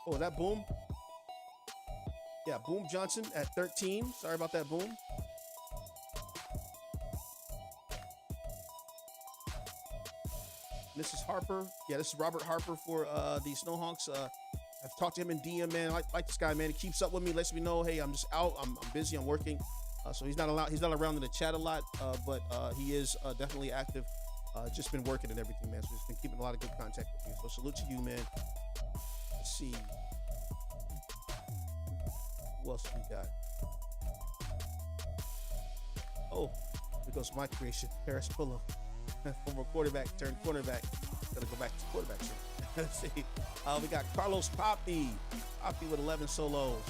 Oh, is that Boom? Yeah, Boom Johnson at 13. Sorry about that, Boom. This is Harper. Yeah, this is Robert Harper for the Snowhawks. I've talked to him in DM, man. I like this guy, man. He keeps up with me, lets me know, hey, I'm just out. I'm busy. I'm working. So he's not around in the chat a lot, but he is definitely active. Just been working and everything, man. So he's been keeping a lot of good contact with me. So salute to you, man. Let's see. Who else we got? Oh, here goes my creation. Paris Pullo. Former quarterback turned cornerback. Gotta go back to quarterback. Let's see. We got Carlos Poppy. Poppy with 11 solos.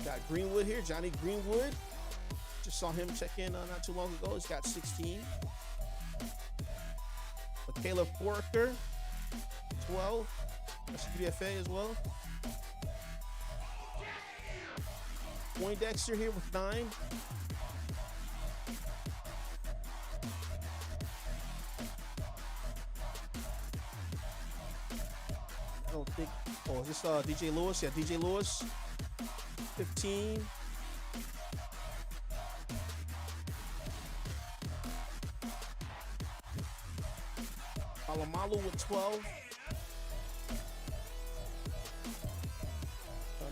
Got Greenwood here. Johnny Greenwood. Just saw him check in not too long ago. He's got 16. Michaela Porker, 12. That's UDFA as well. Poindexter here with 9. I don't think. Oh, is this DJ Lewis? Yeah, DJ Lewis, 15. Alamalu with 12.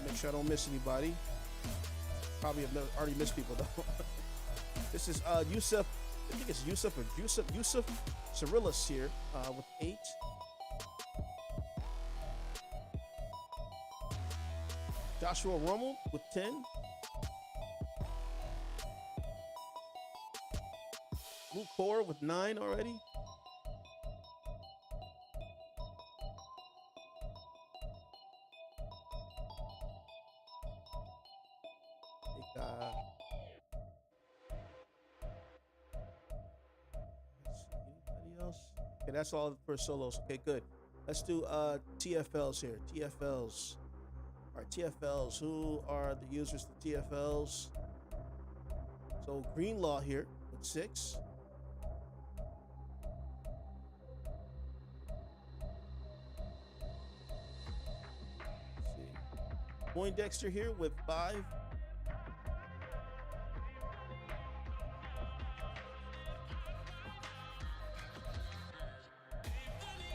Make sure I don't miss anybody. Probably have already missed people though. This is Yusuf. I think it's Yusuf Cyrilus here with 8. Joshua Rommel with 10. Luke Core with 9 already. Anybody else? Okay, that's all for solos. Okay, good. Let's do TFLs here. TFLs. All right, TFLs. Who are the users for TFLs? So Greenlaw here with 6. Let's see. Poindexter here with 5.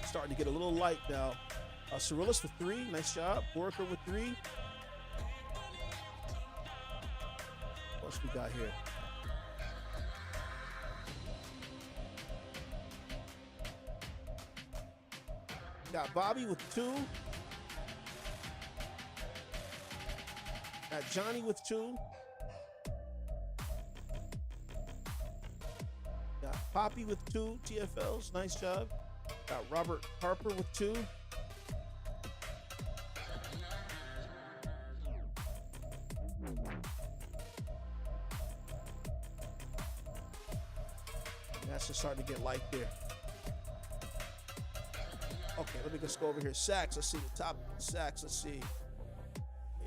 Starting to get a little light now. Cyrilus with 3. Nice job. Worker with 3. What else we got here? Got Bobby with 2. Got Johnny with 2. Got Poppy with 2 TFLs. Nice job. Got Robert Harper with 2. That's just starting to get light there. Okay, let me just go over here. Sacks, let's see the top sacks. Let's see.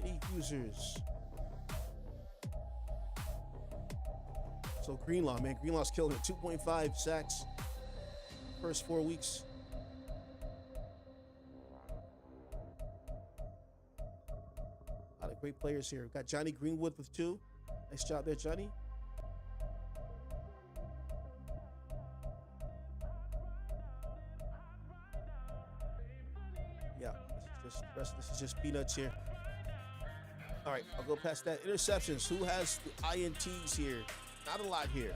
Any users. So Greenlaw, man. Greenlaw's killing it. 2.5 sacks. First 4 weeks. A lot of great players here. We've got Johnny Greenwood with 2. Nice job there, Johnny. Yeah, this is just peanuts here. All right, I'll go past that. Interceptions. Who has the INTs here? Not a lot here.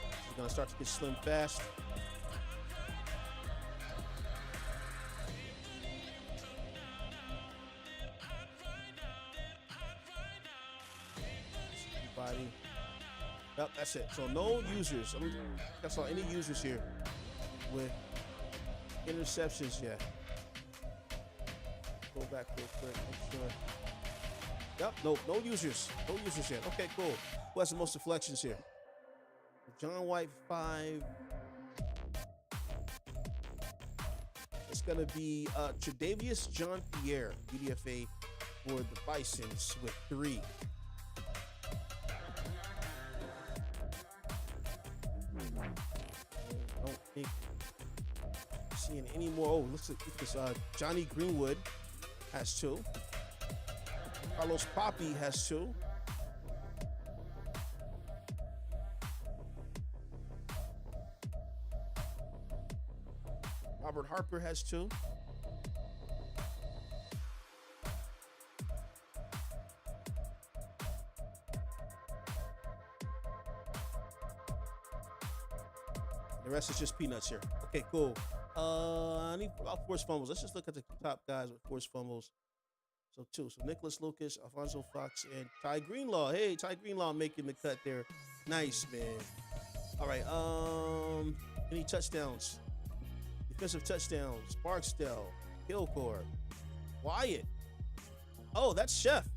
It's gonna start to get slim fast. Everybody. Yep, that's it. So no users. I saw any users here with interceptions yet. Go back real quick. Make sure. Yep, no users. No users yet. Okay, cool. Who has the most deflections here? John White 5. It's gonna be Tre'Davious John Pierre, UDFA for the Bisons with 3. I don't think I'm seeing any more. Oh, looks like this Johnny Greenwood has 2. Carlos Poppy has 2. Robert Harper has 2. The rest is just peanuts here. Okay, cool. I need about forced fumbles. Let's just look at the top guys with forced fumbles. So 2. So Nicholas Lucas, Alfonso Fox, and Ty Greenlaw. Hey, Ty Greenlaw making the cut there. Nice, man. All right. Any touchdowns? Defensive touchdowns. Barksdale, Kilgore, Wyatt. Oh, that's Chef.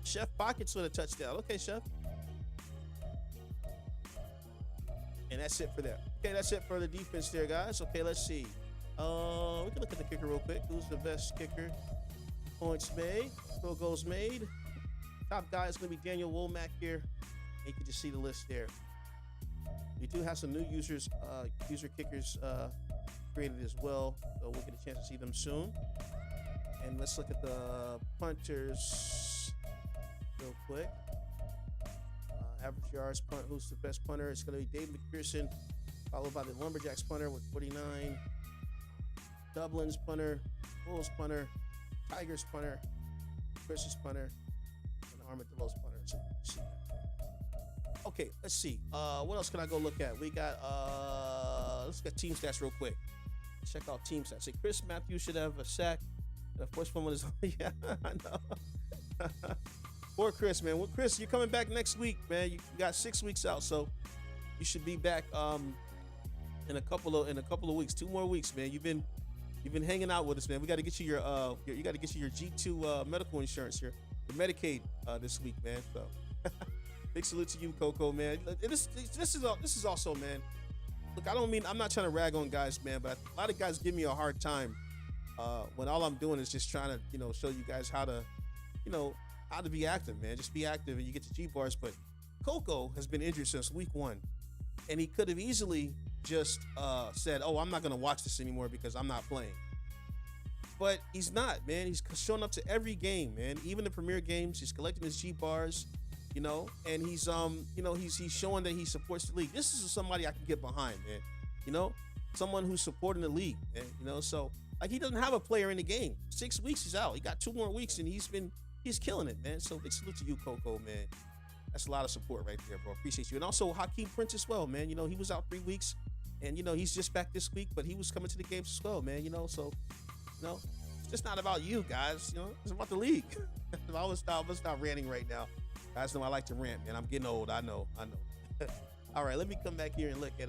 Chef Pockets with a touchdown. Okay, Chef. And that's it for that. Okay, that's it for the defense there, guys. Okay, let's see. We can look at the kicker real quick. Who's the best kicker? Points made. Field goals made. Top guy is going to be Daniel Womack here. You can just see the list there. We do have some new users, user kickers created as well. So we'll get a chance to see them soon. And let's look at the punters real quick. Average yards punt. Who's the best punter? It's going to be Dave McPherson, followed by the Lumberjacks punter with 49. Dublin's punter, Bulls punter, Tigers punter, Chris's punter, and Armadillo's punter. So, okay, let's see. What else can I go look at? We got let's get team stats real quick. Check out team stats. Say Chris Matthews should have a sack. And of course, someone is yeah, I know. Poor Chris, man. Well, Chris, you're coming back next week, man. You got 6 weeks out, so you should be back in a couple of weeks, 2 more weeks, man. You've been hanging out with us, man. We got to get you your you got to get you your G2 medical insurance here, the Medicaid this week, man. So big salute to you, Coco, man. This is also, man. Look, I'm not trying to rag on guys, man, but a lot of guys give me a hard time when all I'm doing is just trying to, show you guys how to be active, man. Just be active and you get the G bars. But Coco has been injured since week 1, and he could have easily just said, "Oh, I'm not gonna watch this anymore because I'm not playing." But he's not, man. He's showing up to every game, man. Even the premier games, he's collecting his G bars, and he's he's showing that he supports the league. This is somebody I can get behind, man. Someone who's supporting the league, man. So like he doesn't have a player in the game. 6 weeks he's out. He got 2 more weeks and he's killing it, man. So big salute to you, Coco, man. That's a lot of support right there, bro. Appreciate you. And also Hakeem Prince as well, man. He was out 3 weeks, and he's just back this week, but he was coming to the games as well, man. So it's just not about you guys. It's about the league. I'm gonna stop ranting right now. Guys know I like to rant, man. I'm getting old. I know. All right, let me come back here and look at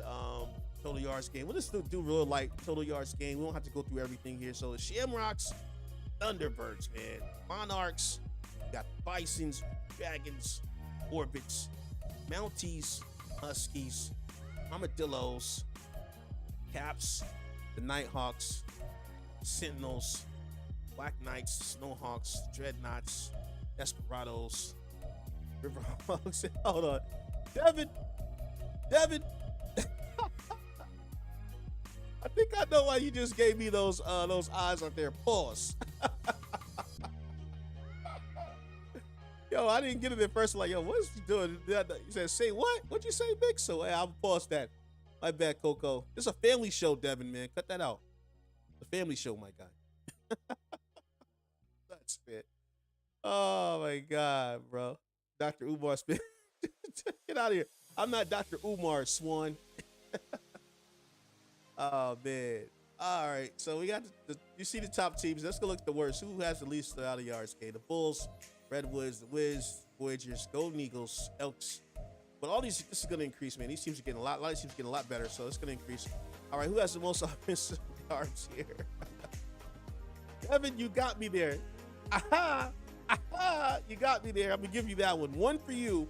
total yards game. We'll just do real light total yards game. We don't have to go through everything here. So the Shamrocks, Thunderbirds, man. Monarchs, got Bisons, Dragons, Orbits, Mounties, Huskies, Armadillos, Caps, the Nighthawks, Sentinels, Black Knights, Snowhawks, Dreadnoughts, Desperados, Riverhawks. Hold on, Devin. I think I know why you just gave me those eyes out there. Pause. Yo, I didn't get it at first. Like, yo, what is he doing? He said, say what? What'd you say, Vic? So, hey, I'll pause that. My bad, Coco. It's a family show, Devin, man. Cut that out. It's a family show, my guy. That's it. Oh, my God, bro. Dr. Umar Smith. Get out of here. I'm not Dr. Umar, Swan. Oh, man. All right. So, we got you see the top teams. Let's go look at the worst. Who has the least out of yards? Okay, the Bulls, Redwoods, the Wiz, Voyagers, Golden Eagles, Elks. But all this is going to increase, man. These teams are getting a lot of teams are getting a lot better, so it's going to increase. All right, who has the most offensive yards here? Evan, you got me there. Aha! Aha! You got me there. I'm going to give you that one. 1 for you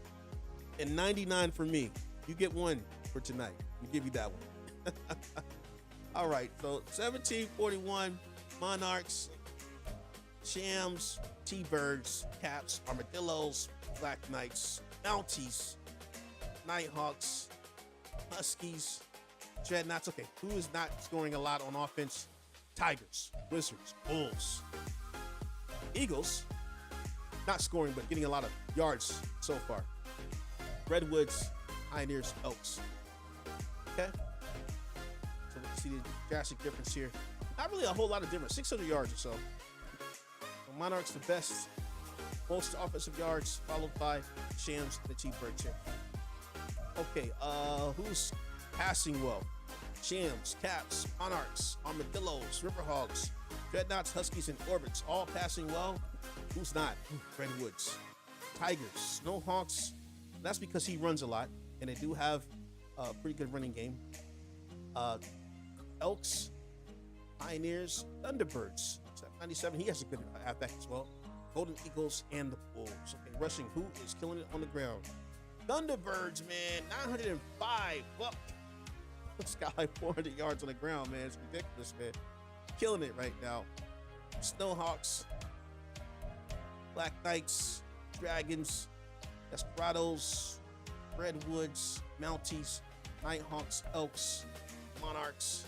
and 99 for me. You get 1 for tonight. I'm going to give you that one. All right, so 1741, Monarchs, Shams, T-Birds, Caps, Armadillos, Black Knights, Mounties, Nighthawks, Huskies, Dreadnoughts. Okay, who is not scoring a lot on offense? Tigers, Wizards, Bulls, Eagles, not scoring but getting a lot of yards so far. Redwoods, Pioneers, Elks. Okay, so we can see the drastic difference here. Not really a whole lot of difference, 600 yards or so. So Monarchs the best, most offensive yards, followed by Shams and the T-Birds here. Okay, who's passing well? Shams, Caps, Monarchs, Armadillos, Riverhogs, Dreadnoughts, Huskies, and Orbits, all passing well. Who's not? Redwoods, Tigers, Snowhawks. That's because he runs a lot, and they do have a pretty good running game. Elks, Pioneers, Thunderbirds. 97, he has a good halfback as well. Golden Eagles and the Bulls. Okay, rushing, who is killing it on the ground? Thunderbirds, man, 905. Well, this guy like 400 yards on the ground, man. It's ridiculous, man. Killing it right now. Snowhawks, Black Knights, Dragons, Desperados, Redwoods, Mounties, Nighthawks, Elks, Monarchs.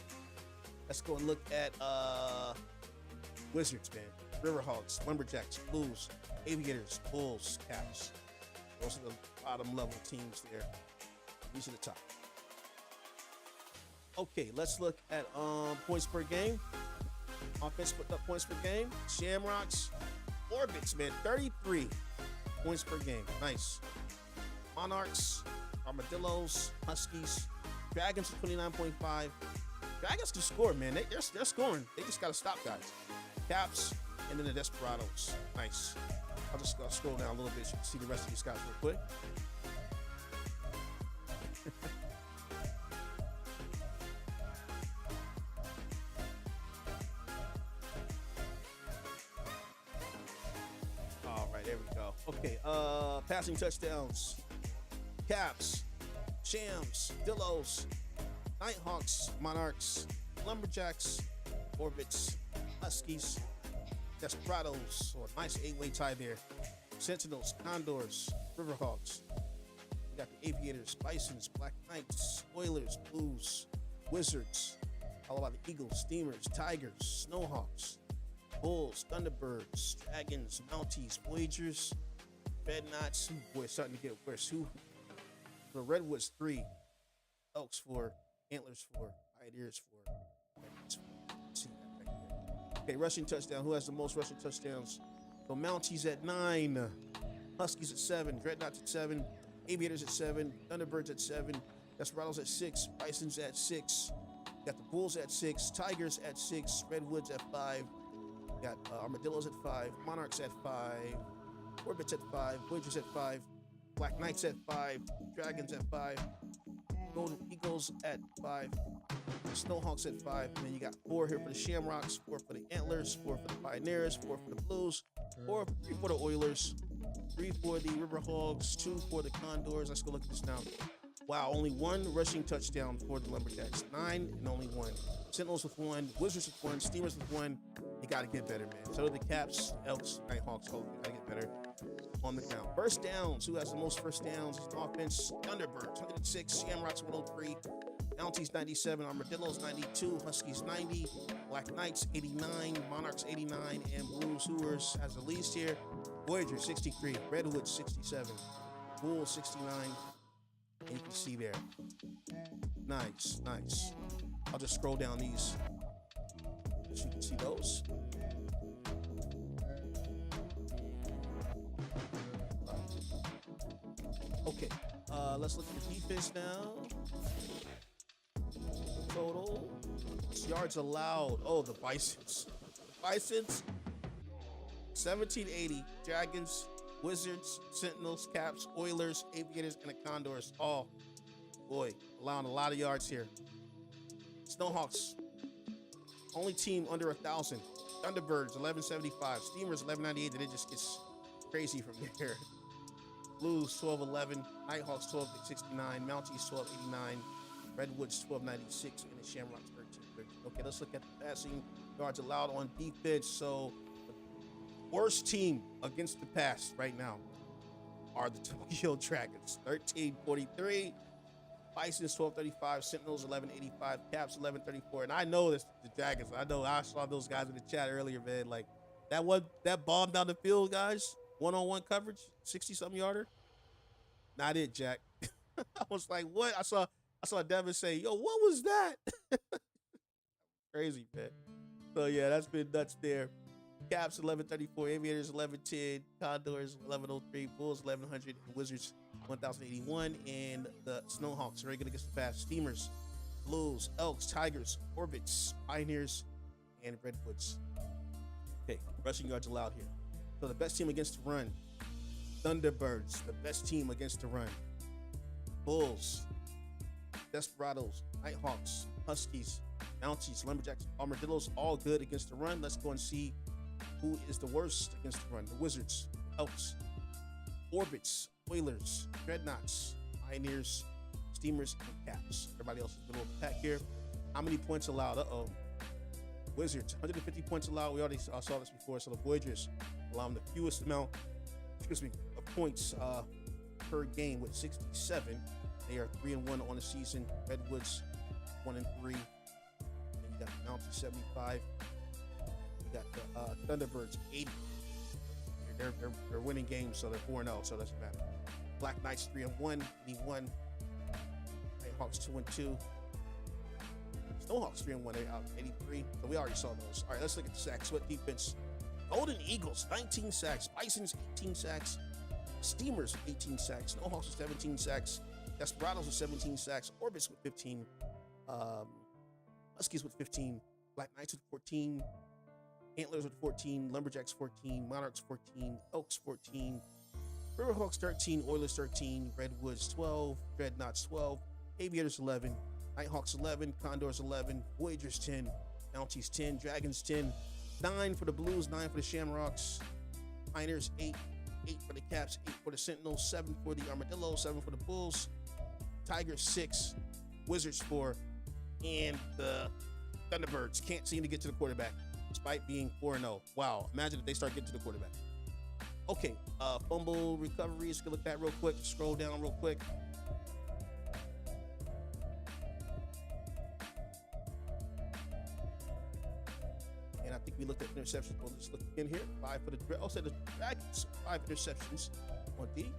Let's go and look at Wizards, man. Riverhawks, Lumberjacks, Blues, Aviators, Bulls, Caps. Those are the bottom level teams there. These are the top. Okay, let's look at points per game. Offense putting up points per game. Shamrocks, Orbits, man, 33 points per game. Nice. Monarchs, Armadillos, Huskies, Dragons at 29.5. Dragons can score, man. They're scoring. They just got to stop, guys. Caps, and then the Desperados. Nice. I'll just scroll down a little bit so you can see the rest of these guys real quick. All right, there we go. Okay, passing touchdowns. Caps, Shams, Dillos, Nighthawks, Monarchs, Lumberjacks, Orbits, Huskies, Desperados, or a nice 8-way tie there. Sentinels, Condors, Riverhawks. We got the Aviators, Bisons, Black Knights, Oilers, Blues, Wizards. All about the Eagles, Steamers, Tigers, Snowhawks, Bulls, Thunderbirds, Dragons, Mounties, Voyagers, Dreadnoughts. Boy, it's starting to get worse. Who? For Redwoods 3, Elks 4, Antlers 4, Pioneers 4. See that right there. Okay, rushing touchdown. Who has the most rushing touchdowns? So Mounties at 9, Huskies at 7, Dreadnoughts at 7, Aviators at 7, Thunderbirds at 7, Desperados at 6, Bisons at 6. Got the Bulls at 6, Tigers at 6, Redwoods at 5. Got Armadillos at 5, Monarchs at 5, Orbits at 5, Voyagers at 5, Black Knights at 5, Dragons at 5, Golden Eagles at 5, Snowhawks at 5, and then you got 4 here for the Shamrocks, 4 for the Antlers, 4 for the Pioneers, 4 for the Blues, 3 for the Oilers, 3 for the Riverhawks, 2 for the Condors. Let's go look at this now. Wow, only 1 rushing touchdown for the Lumberjacks. 9 and only 1. Sentinels with 1, Wizards with 1, Steamers with 1. You gotta get better, man. So do the Caps, Elks, Nighthawks. You gotta get better on the ground. First downs. Who has the most first downs? Offense, Thunderbirds, 106, Shamrocks, 103, Mounties, 97, Armadillos, 92, Huskies, 90, Black Knights, 89, Monarchs, 89, and Blues, Hooers has the least here. Voyager, 63, Redwoods, 67, Bulls, 69, and you can see there. Nice, nice. I'll just scroll down these so you can see those. Okay, let's look at the defense now. Total yards allowed. Oh, the Bisons. Bisons, 1780. Dragons, Wizards, Sentinels, Caps, Oilers, Aviators, and the Condors. Oh, boy, allowing a lot of yards here. Snowhawks, only team under 1,000. Thunderbirds, 1175. Steamers, 1198. And it just gets crazy from there. Blues, 1211. Nighthawks, 1269. Mounties, 1289. Redwoods, 1296. And the Shamrocks, 1330. Okay, let's look at the passing yards allowed on defense. So, the worst team against the pass right now are the Tokyo Dragons, 1343. Bisons, 1235. Sentinels, 1185. Caps, 1134. And I know this, the Dragons. I know I saw those guys in the chat earlier, man. Like, that bomb down the field, guys, one-on-one coverage, 60-something yarder. Not it, Jack. I was like, what? I saw Devin say, yo, what was that? Crazy, man. So, yeah, that's been nuts there. Caps, 1134. Aviators, 1110. Condors, 1103. Bulls, 1100. Wizards, 1081. And the Snowhawks, very good against the pass. Steamers, Blues, Elks, Tigers, Orbits, Pioneers, and Redwoods. Okay, rushing yards allowed here. So the best team against the run, Thunderbirds, the best team against the run. Bulls, Desperados, Nighthawks, Huskies, Mounties, Lumberjacks, Armadillos, all good against the run. Let's go and see who is the worst against the run. The Wizards, Elks, Orbits, Oilers, Dreadnoughts, Pioneers, Steamers, and Caps. Everybody else is a little pack here. How many points allowed? Uh-oh. Wizards, 150 points allowed. We already saw this before. So the Voyagers allowing the fewest amount, of points per game with 67. They are 3-1 on the season. Redwoods, 1-3. Then you got the Mounties, 75. You got the Thunderbirds, 80. They're winning games, so they're 4-0, so it doesn't matter. Black Knights, 3-1, 81. Nighthawks, 2-2. Snowhawks 3-1 out of 83. So we already saw those. All right, let's look at the sacks. What defense? Golden Eagles, 19 sacks. Bisons, 18 sacks. Steamers, 18 sacks. Snowhawks with 17 sacks. Desperados with 17 sacks. Orbits with 15. Huskies with 15. Black Knights with 14. Antlers with 14. Lumberjacks 14. Monarchs 14. Elks 14. Riverhawks 13. Oilers 13. Redwoods 12. Dreadnoughts 12. Aviators 11. Nighthawks 11. Condors 11. Voyagers 10. Mounties 10. Dragons 10. 9 for the Blues. 9 for the Shamrocks. Miners 8. 8 for the Caps. 8 for the Sentinels. 7 for the Armadillos. 7 for the Bulls. Tigers 6. Wizards 4. And the Thunderbirds can't seem to get to the quarterback despite being 4-0. Wow. Imagine if they start getting to the quarterback. Okay. Fumble recoveries. Go look at that real quick. Scroll down real quick. And I think we looked at interceptions. We'll just look in here. 5 for the Dragons. 5 interceptions on D.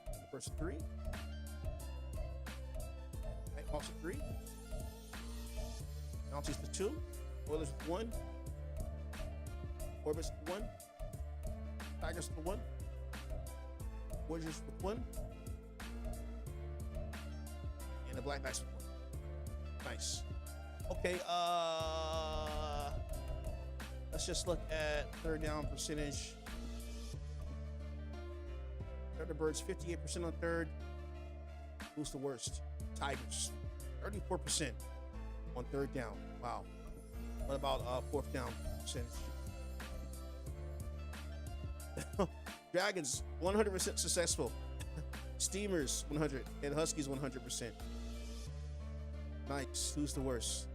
The first 3. Nighthawks 3. Mounties for 2. Oilers for 1. Orbits for 1. Tigers for 1. Warriors for 1. And the Black Knights for 1. Nice. Okay, let's just look at third down percentage. Thunderbirds 58% on third. Who's the worst? Tigers 34% on third down. Wow. What about fourth down percentage? Dragons 100% successful. Steamers 100 and Huskies 100%. Nice. Who's the worst?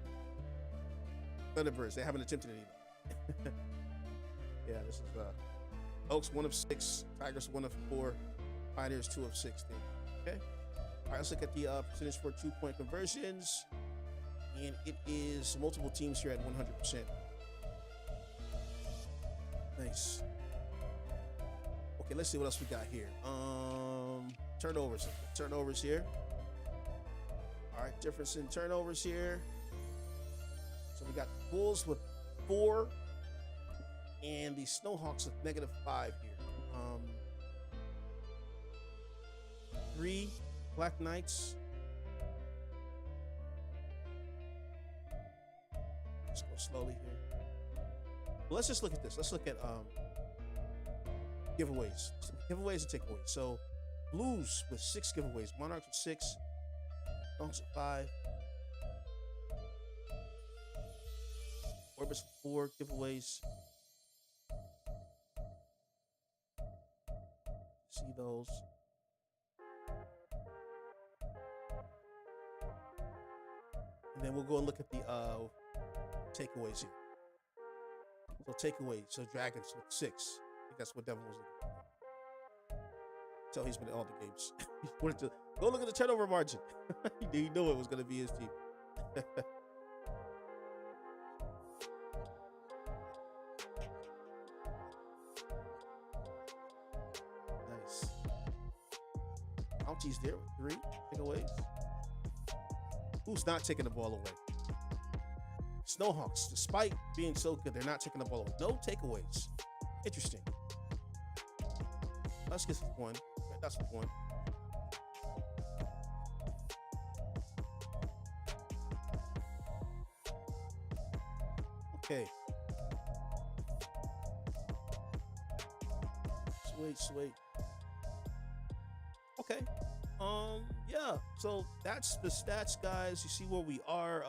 Thunderbirds. They haven't attempted it either. Yeah, this is Oaks 1 of 6, Tigers 1 of 4, Pioneers 2 of 16. Okay. All right, let's look at the percentage for 2-point conversions. And it is multiple teams here at 100%. Nice. Okay, let's see what else we got here. Turnovers. Turnovers here. All right, difference in turnovers here. So we got the Bulls with 4 and the Snowhawks with -5 here. 3 Black Knights. Let's go slowly here. Well, let's just look at this. Let's look at giveaways. Giveaways and takeaways. So Blues with 6 giveaways. Monarchs with 6. Donks with 5. Orbits with 4 giveaways. See those. And then we'll go and look at the takeaways here. So takeaways. So Dragons with 6. I think that's what Devin was looking for. Tell he's been in all the games. He wanted to go look at the turnover margin. He knew it was going to be his team. Nice. Mounties there with 3 takeaways. Who's not taking the ball away? Snowhawks, despite being so good, they're not taking the ball away. No takeaways. Interesting. Let's get 1. That's 1. Okay. Sweet. Okay. Yeah. So that's the stats, guys. You see where we are.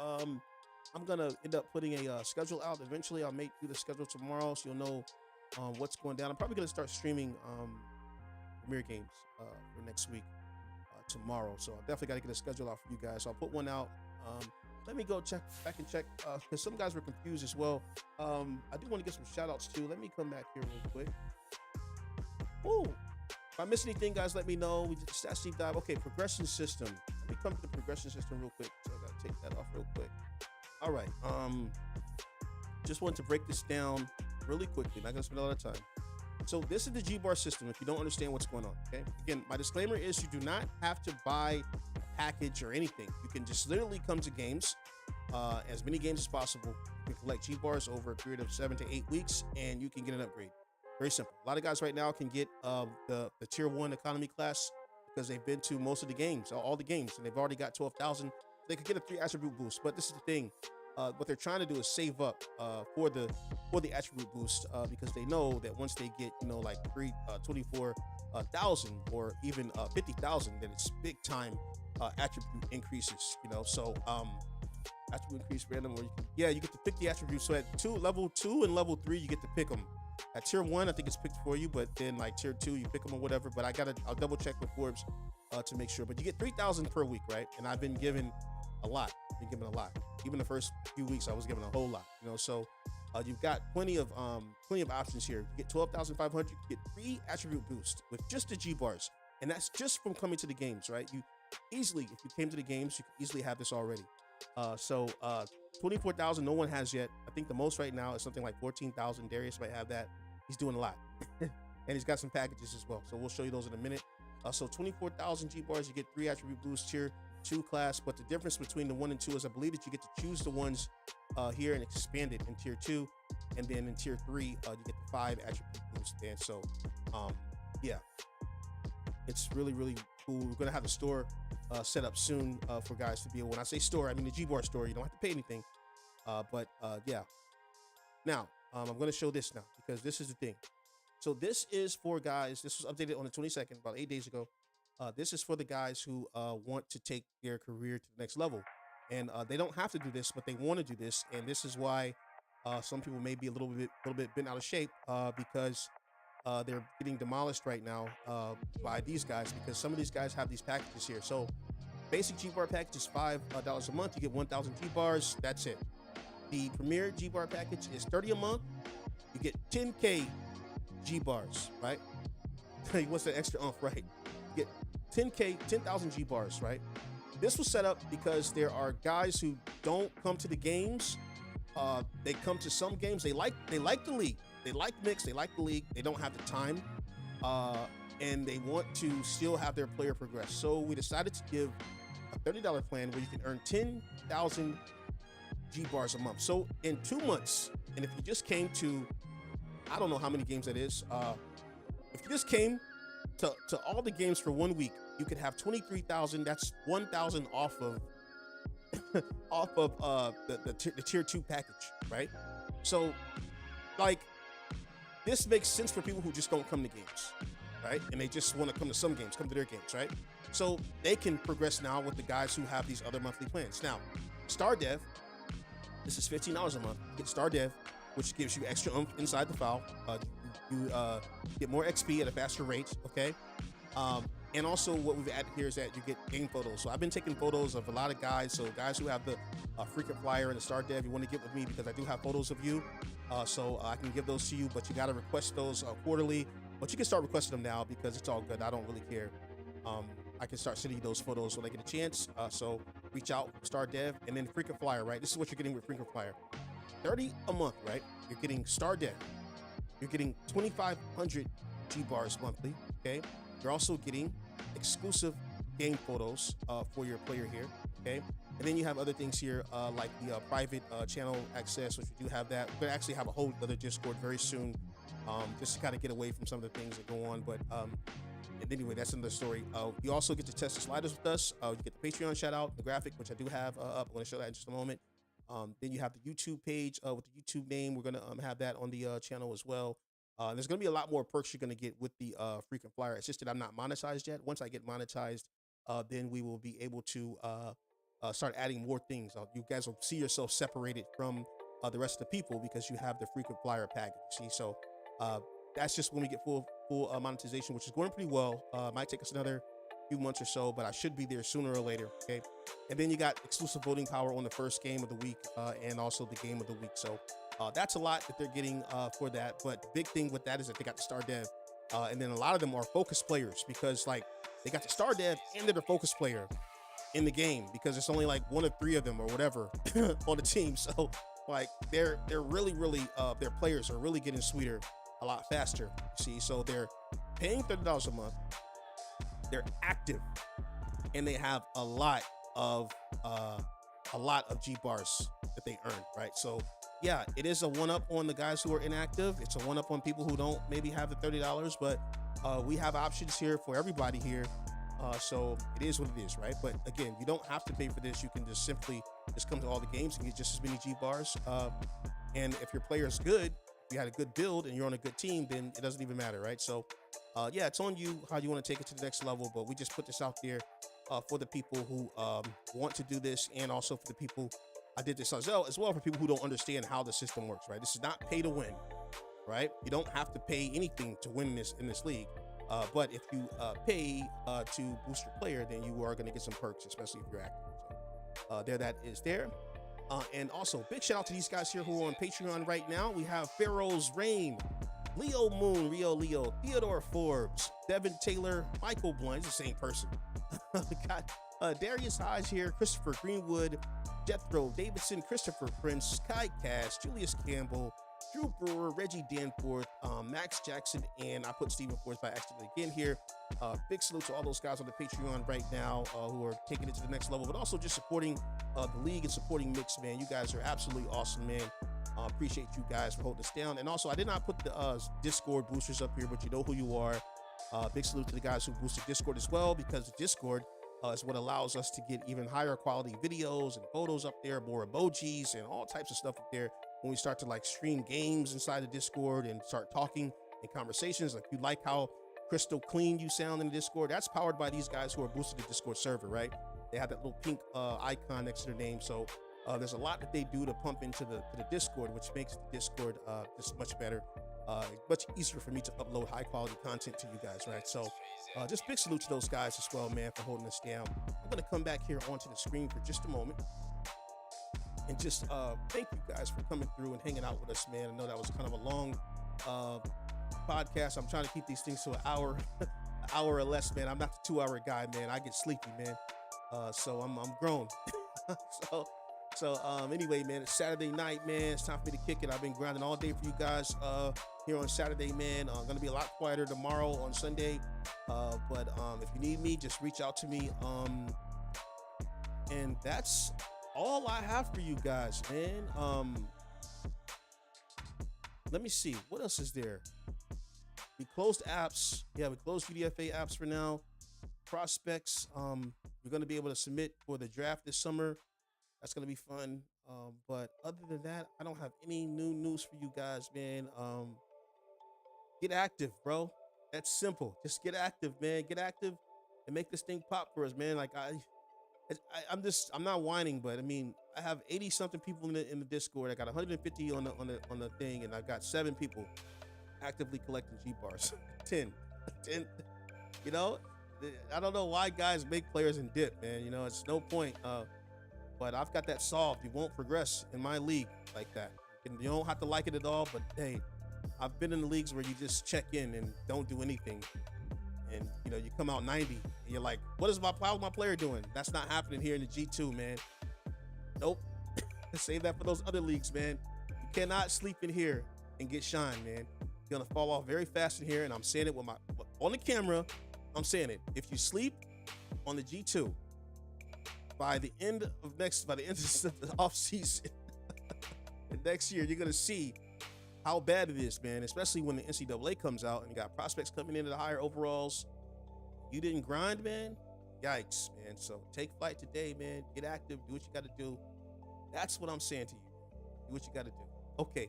I'm gonna end up putting a schedule out eventually. I'll do the schedule tomorrow, so you'll know what's going down. I'm probably gonna start streaming Premier games for next week tomorrow. So I definitely got to get a schedule out for you guys. So I'll put one out. Let me go check because some guys were confused as well. I do want to get some shout outs too. Let me come back here real quick. Ooh, if I miss anything, guys, let me know. We did the stats deep dive. Okay, progression system. Let me come to the progression system real quick. So I gotta take that off real quick. All right. Just wanted to break this down really quickly. Not gonna spend a lot of time. So this is the G-Bar system if you don't understand what's going on, okay? Again, my disclaimer is you do not have to buy a package or anything. You can just literally come to games, as many games as possible. You can collect G bars over a period of 7 to 8 weeks, and you can get an upgrade. Very simple. A lot of guys right now can get the tier 1 economy class because they've been to most of the games, all the games, and they've already got 12,000. They could get a 3 attribute boost. But this is the thing. What they're trying to do is save up for the attribute boost, because they know that once they get, like 24,000 or even 50,000, then it's big time attribute increases. So attribute increase random, where you get to pick the attributes. So at level 2 and level 3, you get to pick them. At tier 1, I think it's picked for you, but then like tier 2, you pick them or whatever. But I'll double check with Forbes to make sure. But you get 3,000 per week, right? And I've been given a lot. Even the first few weeks, I was given a whole lot. So you've got plenty of options here. You get 12,500. You get 3 attribute boost with just the G bars, and that's just from coming to the games, right? You easily, if you came to the games, you could easily have this already. 24,000, no one has yet. I think the most right now is something like 14,000. Darius might have that. He's doing a lot, and he's got some packages as well. So we'll show you those in a minute. So 24,000 G bars, you get 3 attribute boosts here. 2 class, but the difference between the 1 and 2 is I believe that you get to choose the ones here and expand it in tier 2, and then in tier 3 you get the 5 attribute boost. And so yeah, it's really cool. We're gonna have the store set up soon for guys to be able, when I say store, I mean the G-Bar store. You don't have to pay anything, but yeah. Now I'm gonna show this now, because this is the thing. So this is for guys, this was updated on the 22nd, about 8 days ago. This is for the guys who want to take their career to the next level, and they don't have to do this, but they want to do this. And this is why some people may be a little bit bent out of shape, because they're getting demolished right now by these guys, because some of these guys have these packages here. So basic G-Bar package is $5 a month. You get 1,000 G-Bars. That's it. The premier G-Bar package is $30 a month. You get 10K G-Bars, right? What's that extra right? You get 10,000 G-Bars, right? This was set up because there are guys who don't come to the games. They come to some games. They like the league. They like mix. They like the league. They don't have the time, and they want to still have their player progress. So we decided to give a $30 plan where you can earn 10,000 G-Bars a month. So in 2 months, and if you just came to, I don't know how many games that is. If you just came to all the games for 1 week, you could have 23,000. That's 1,000 off of the tier 2 package, right? So like, this makes sense for people who just don't come to games, right? And they just want to come to some games, come to their games, right? So they can progress now with the guys who have these other monthly plans. Now, Star Dev, this is $15 a month. You get Star Dev, which gives you extra oomph inside the foul. You get more XP at a faster rate, okay? And also what we've added here is that you get game photos. So I've been taking photos of a lot of guys. So guys who have the frequent flyer and the Star Dev, you want to get with me because I do have photos of you. So I can give those to you, but you got to request those quarterly. But you can start requesting them now because it's all good. I don't really care. I can start sending you those photos when I get a chance. So reach out, Star Dev, and then frequent flyer, right? This is what you're getting with frequent flyer. 30 a month, right? You're getting Star Dev. You're getting 2,500 G-Bars monthly, okay? You're also getting exclusive game photos for your player here, okay? And then you have other things here like the private channel access, which we do have that. We're gonna actually have a whole other Discord very soon, just to kind of get away from some of the things that go on. But anyway, that's another story. You also get to test the sliders with us. You get the Patreon shout out, the graphic, which I do have up. I'm gonna show that in just a moment. Then you have the YouTube page with the YouTube name. We're gonna have that on the channel as well. There's gonna be a lot more perks you're gonna get with the frequent flyer. It's just that I'm not monetized yet. Once I get monetized, then we will be able to start adding more things. You guys will see yourself separated from the rest of the people because you have the frequent flyer package. See, so that's just when we get full monetization, which is going pretty well. Might take us another few months or so, but I should be there sooner or later. Okay, and then you got exclusive voting power on the first game of the week and also the game of the week. So that's a lot that they're getting for that. But the big thing with that is that they got the Star Dev, and then a lot of them are focus players because like they got the Star Dev and they're the focus player in the game because it's only like 1 of 3 of them or whatever on the team. So like they're really their players are really getting sweeter a lot faster. You see, so they're paying $30 a month. They're active and they have a lot of G bars that they earned, right? So yeah, it is a one-up on the guys who are inactive. It's a one-up on people who don't maybe have the $30, but we have options here for everybody here. So it is what it is, right? But again, you don't have to pay for this. You can just simply come to all the games and get just as many G bars. And if your player is good, if you had a good build and you're on a good team, then it doesn't even matter, right? So yeah, it's on you how you want to take it to the next level. But we just put this out there for the people who want to do this, and also for the people, I did this as well for people who don't understand how the system works, right? This is not pay to win, right? You don't have to pay anything to win in this league. But if you pay to boost your player, then you are going to get some perks, especially if you're active. So there that is there. And also, big shout out to these guys here who are on Patreon right now. We have Pharaoh's Reign, Leo Moon, Rio Leo, Theodore Forbes, Devin Taylor, Michael Blunt, it's the same person. We got Darius Hodge here, Christopher Greenwood, Jethro Davidson, Christopher Prince, G2CAST, Julius Campbell, Drew Brewer, Reggie Danforth, Max Jackson, and I put Stephen Forth by accident again here. Big salute to all those guys on the Patreon right now who are taking it to the next level, but also just supporting the league and supporting Mix, man. You guys are absolutely awesome, man. Appreciate you guys for holding us down. And also, I did not put the Discord boosters up here, but you know who you are. Big salute to the guys who boosted Discord as well, because the Discord is what allows us to get even higher quality videos and photos up there, more emojis and all types of stuff up there when we start to like stream games inside the Discord and start talking in conversations. Like, you like how crystal clean you sound in the Discord, that's powered by these guys who are boosted the Discord server, right? They have that little pink icon next to their name. So there's a lot that they do to pump into the Discord, which makes the Discord just much better, much easier for me to upload high quality content to you guys, right? So just big salute to those guys as well, man, for holding us down. I'm gonna come back here onto the screen for just a moment and just thank you guys for coming through and hanging out with us, man. I know that was kind of a long podcast. I'm trying to keep these things to an hour, an hour or less, man. I'm not the 2-hour guy, man. I get sleepy, man. So I'm grown. So anyway, man, it's Saturday night, man. It's time for me to kick it. I've been grinding all day for you guys here on Saturday, man. Gonna be a lot quieter tomorrow on Sunday. But if you need me, just reach out to me. And that's all I have for you guys, man. Let me see. What else is there? We closed apps. Yeah, we closed UDFA apps for now. Prospects. We're going to be able to submit for the draft this summer. That's going to be fun. But other than that, I don't have any new news for you guys, man. Get active, bro. That's simple. Just get active, man. Get active and make this thing pop for us, man. Like I'm not whining, but I mean, I have 80 something people in the Discord. I got 150 on the thing, and I got 7 people actively collecting G bars. 10. You know, I don't know why guys make players and dip, man. You know, it's no point. But I've got that solved. You won't progress in my league like that. And you don't have to like it at all, but hey, I've been in the leagues where you just check in and don't do anything. And you know, you come out 90 and you're like, how's my player doing? That's not happening here in the G2, man. Nope. Save that for those other leagues, man. You cannot sleep in here and get shine, man. You're gonna fall off very fast in here, and I'm saying it with on the camera. I'm saying it. If you sleep on the G2 by the end of the off season, and next year, you're gonna see how bad it is, man. Especially when the NCAA comes out and you got prospects coming into the higher overalls. You didn't grind, man. Yikes, man. So take flight today, man. Get active. Do what you got to do. That's what I'm saying to you. Do what you got to do. Okay.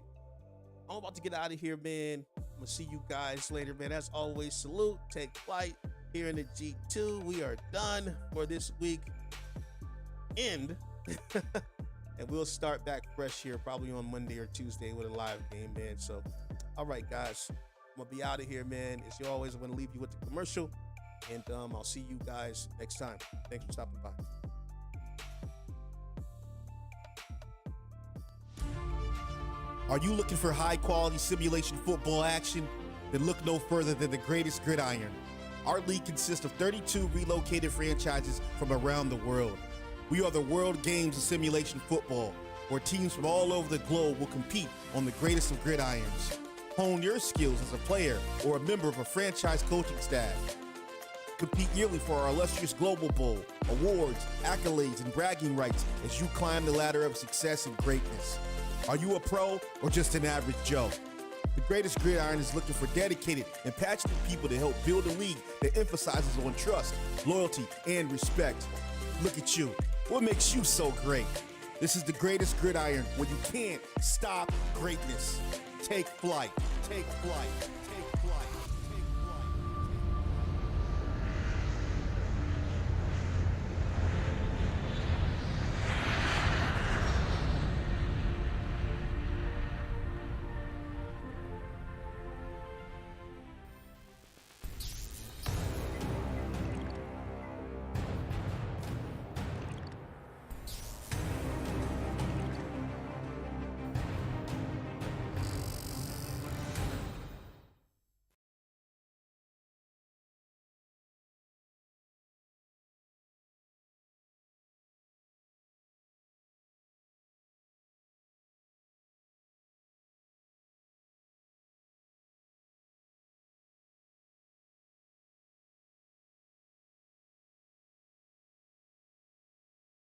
I'm about to get out of here, man. I'm going to see you guys later, man. As always, salute. Take flight here in the G2. We are done for this week. End. And we'll start back fresh here probably on Monday or Tuesday with a live game, man. So, all right, guys. I'm going to be out of here, man. As you always, I'm going to leave you with the commercial. And I'll see you guys next time. Thanks for stopping by. Are you looking for high-quality simulation football action? Then look no further than the greatest gridiron. Our league consists of 32 relocated franchises from around the world. We are the World Games of Simulation Football, where teams from all over the globe will compete on the greatest of gridirons. Hone your skills as a player or a member of a franchise coaching staff. Compete yearly for our illustrious Global Bowl, awards, accolades, and bragging rights as you climb the ladder of success and greatness. Are you a pro or just an average Joe? The Greatest Gridiron is looking for dedicated and passionate people to help build a league that emphasizes on trust, loyalty, and respect. Look at you. What makes you so great? This is the Greatest Gridiron, where you can't stop greatness. Take flight. Take flight.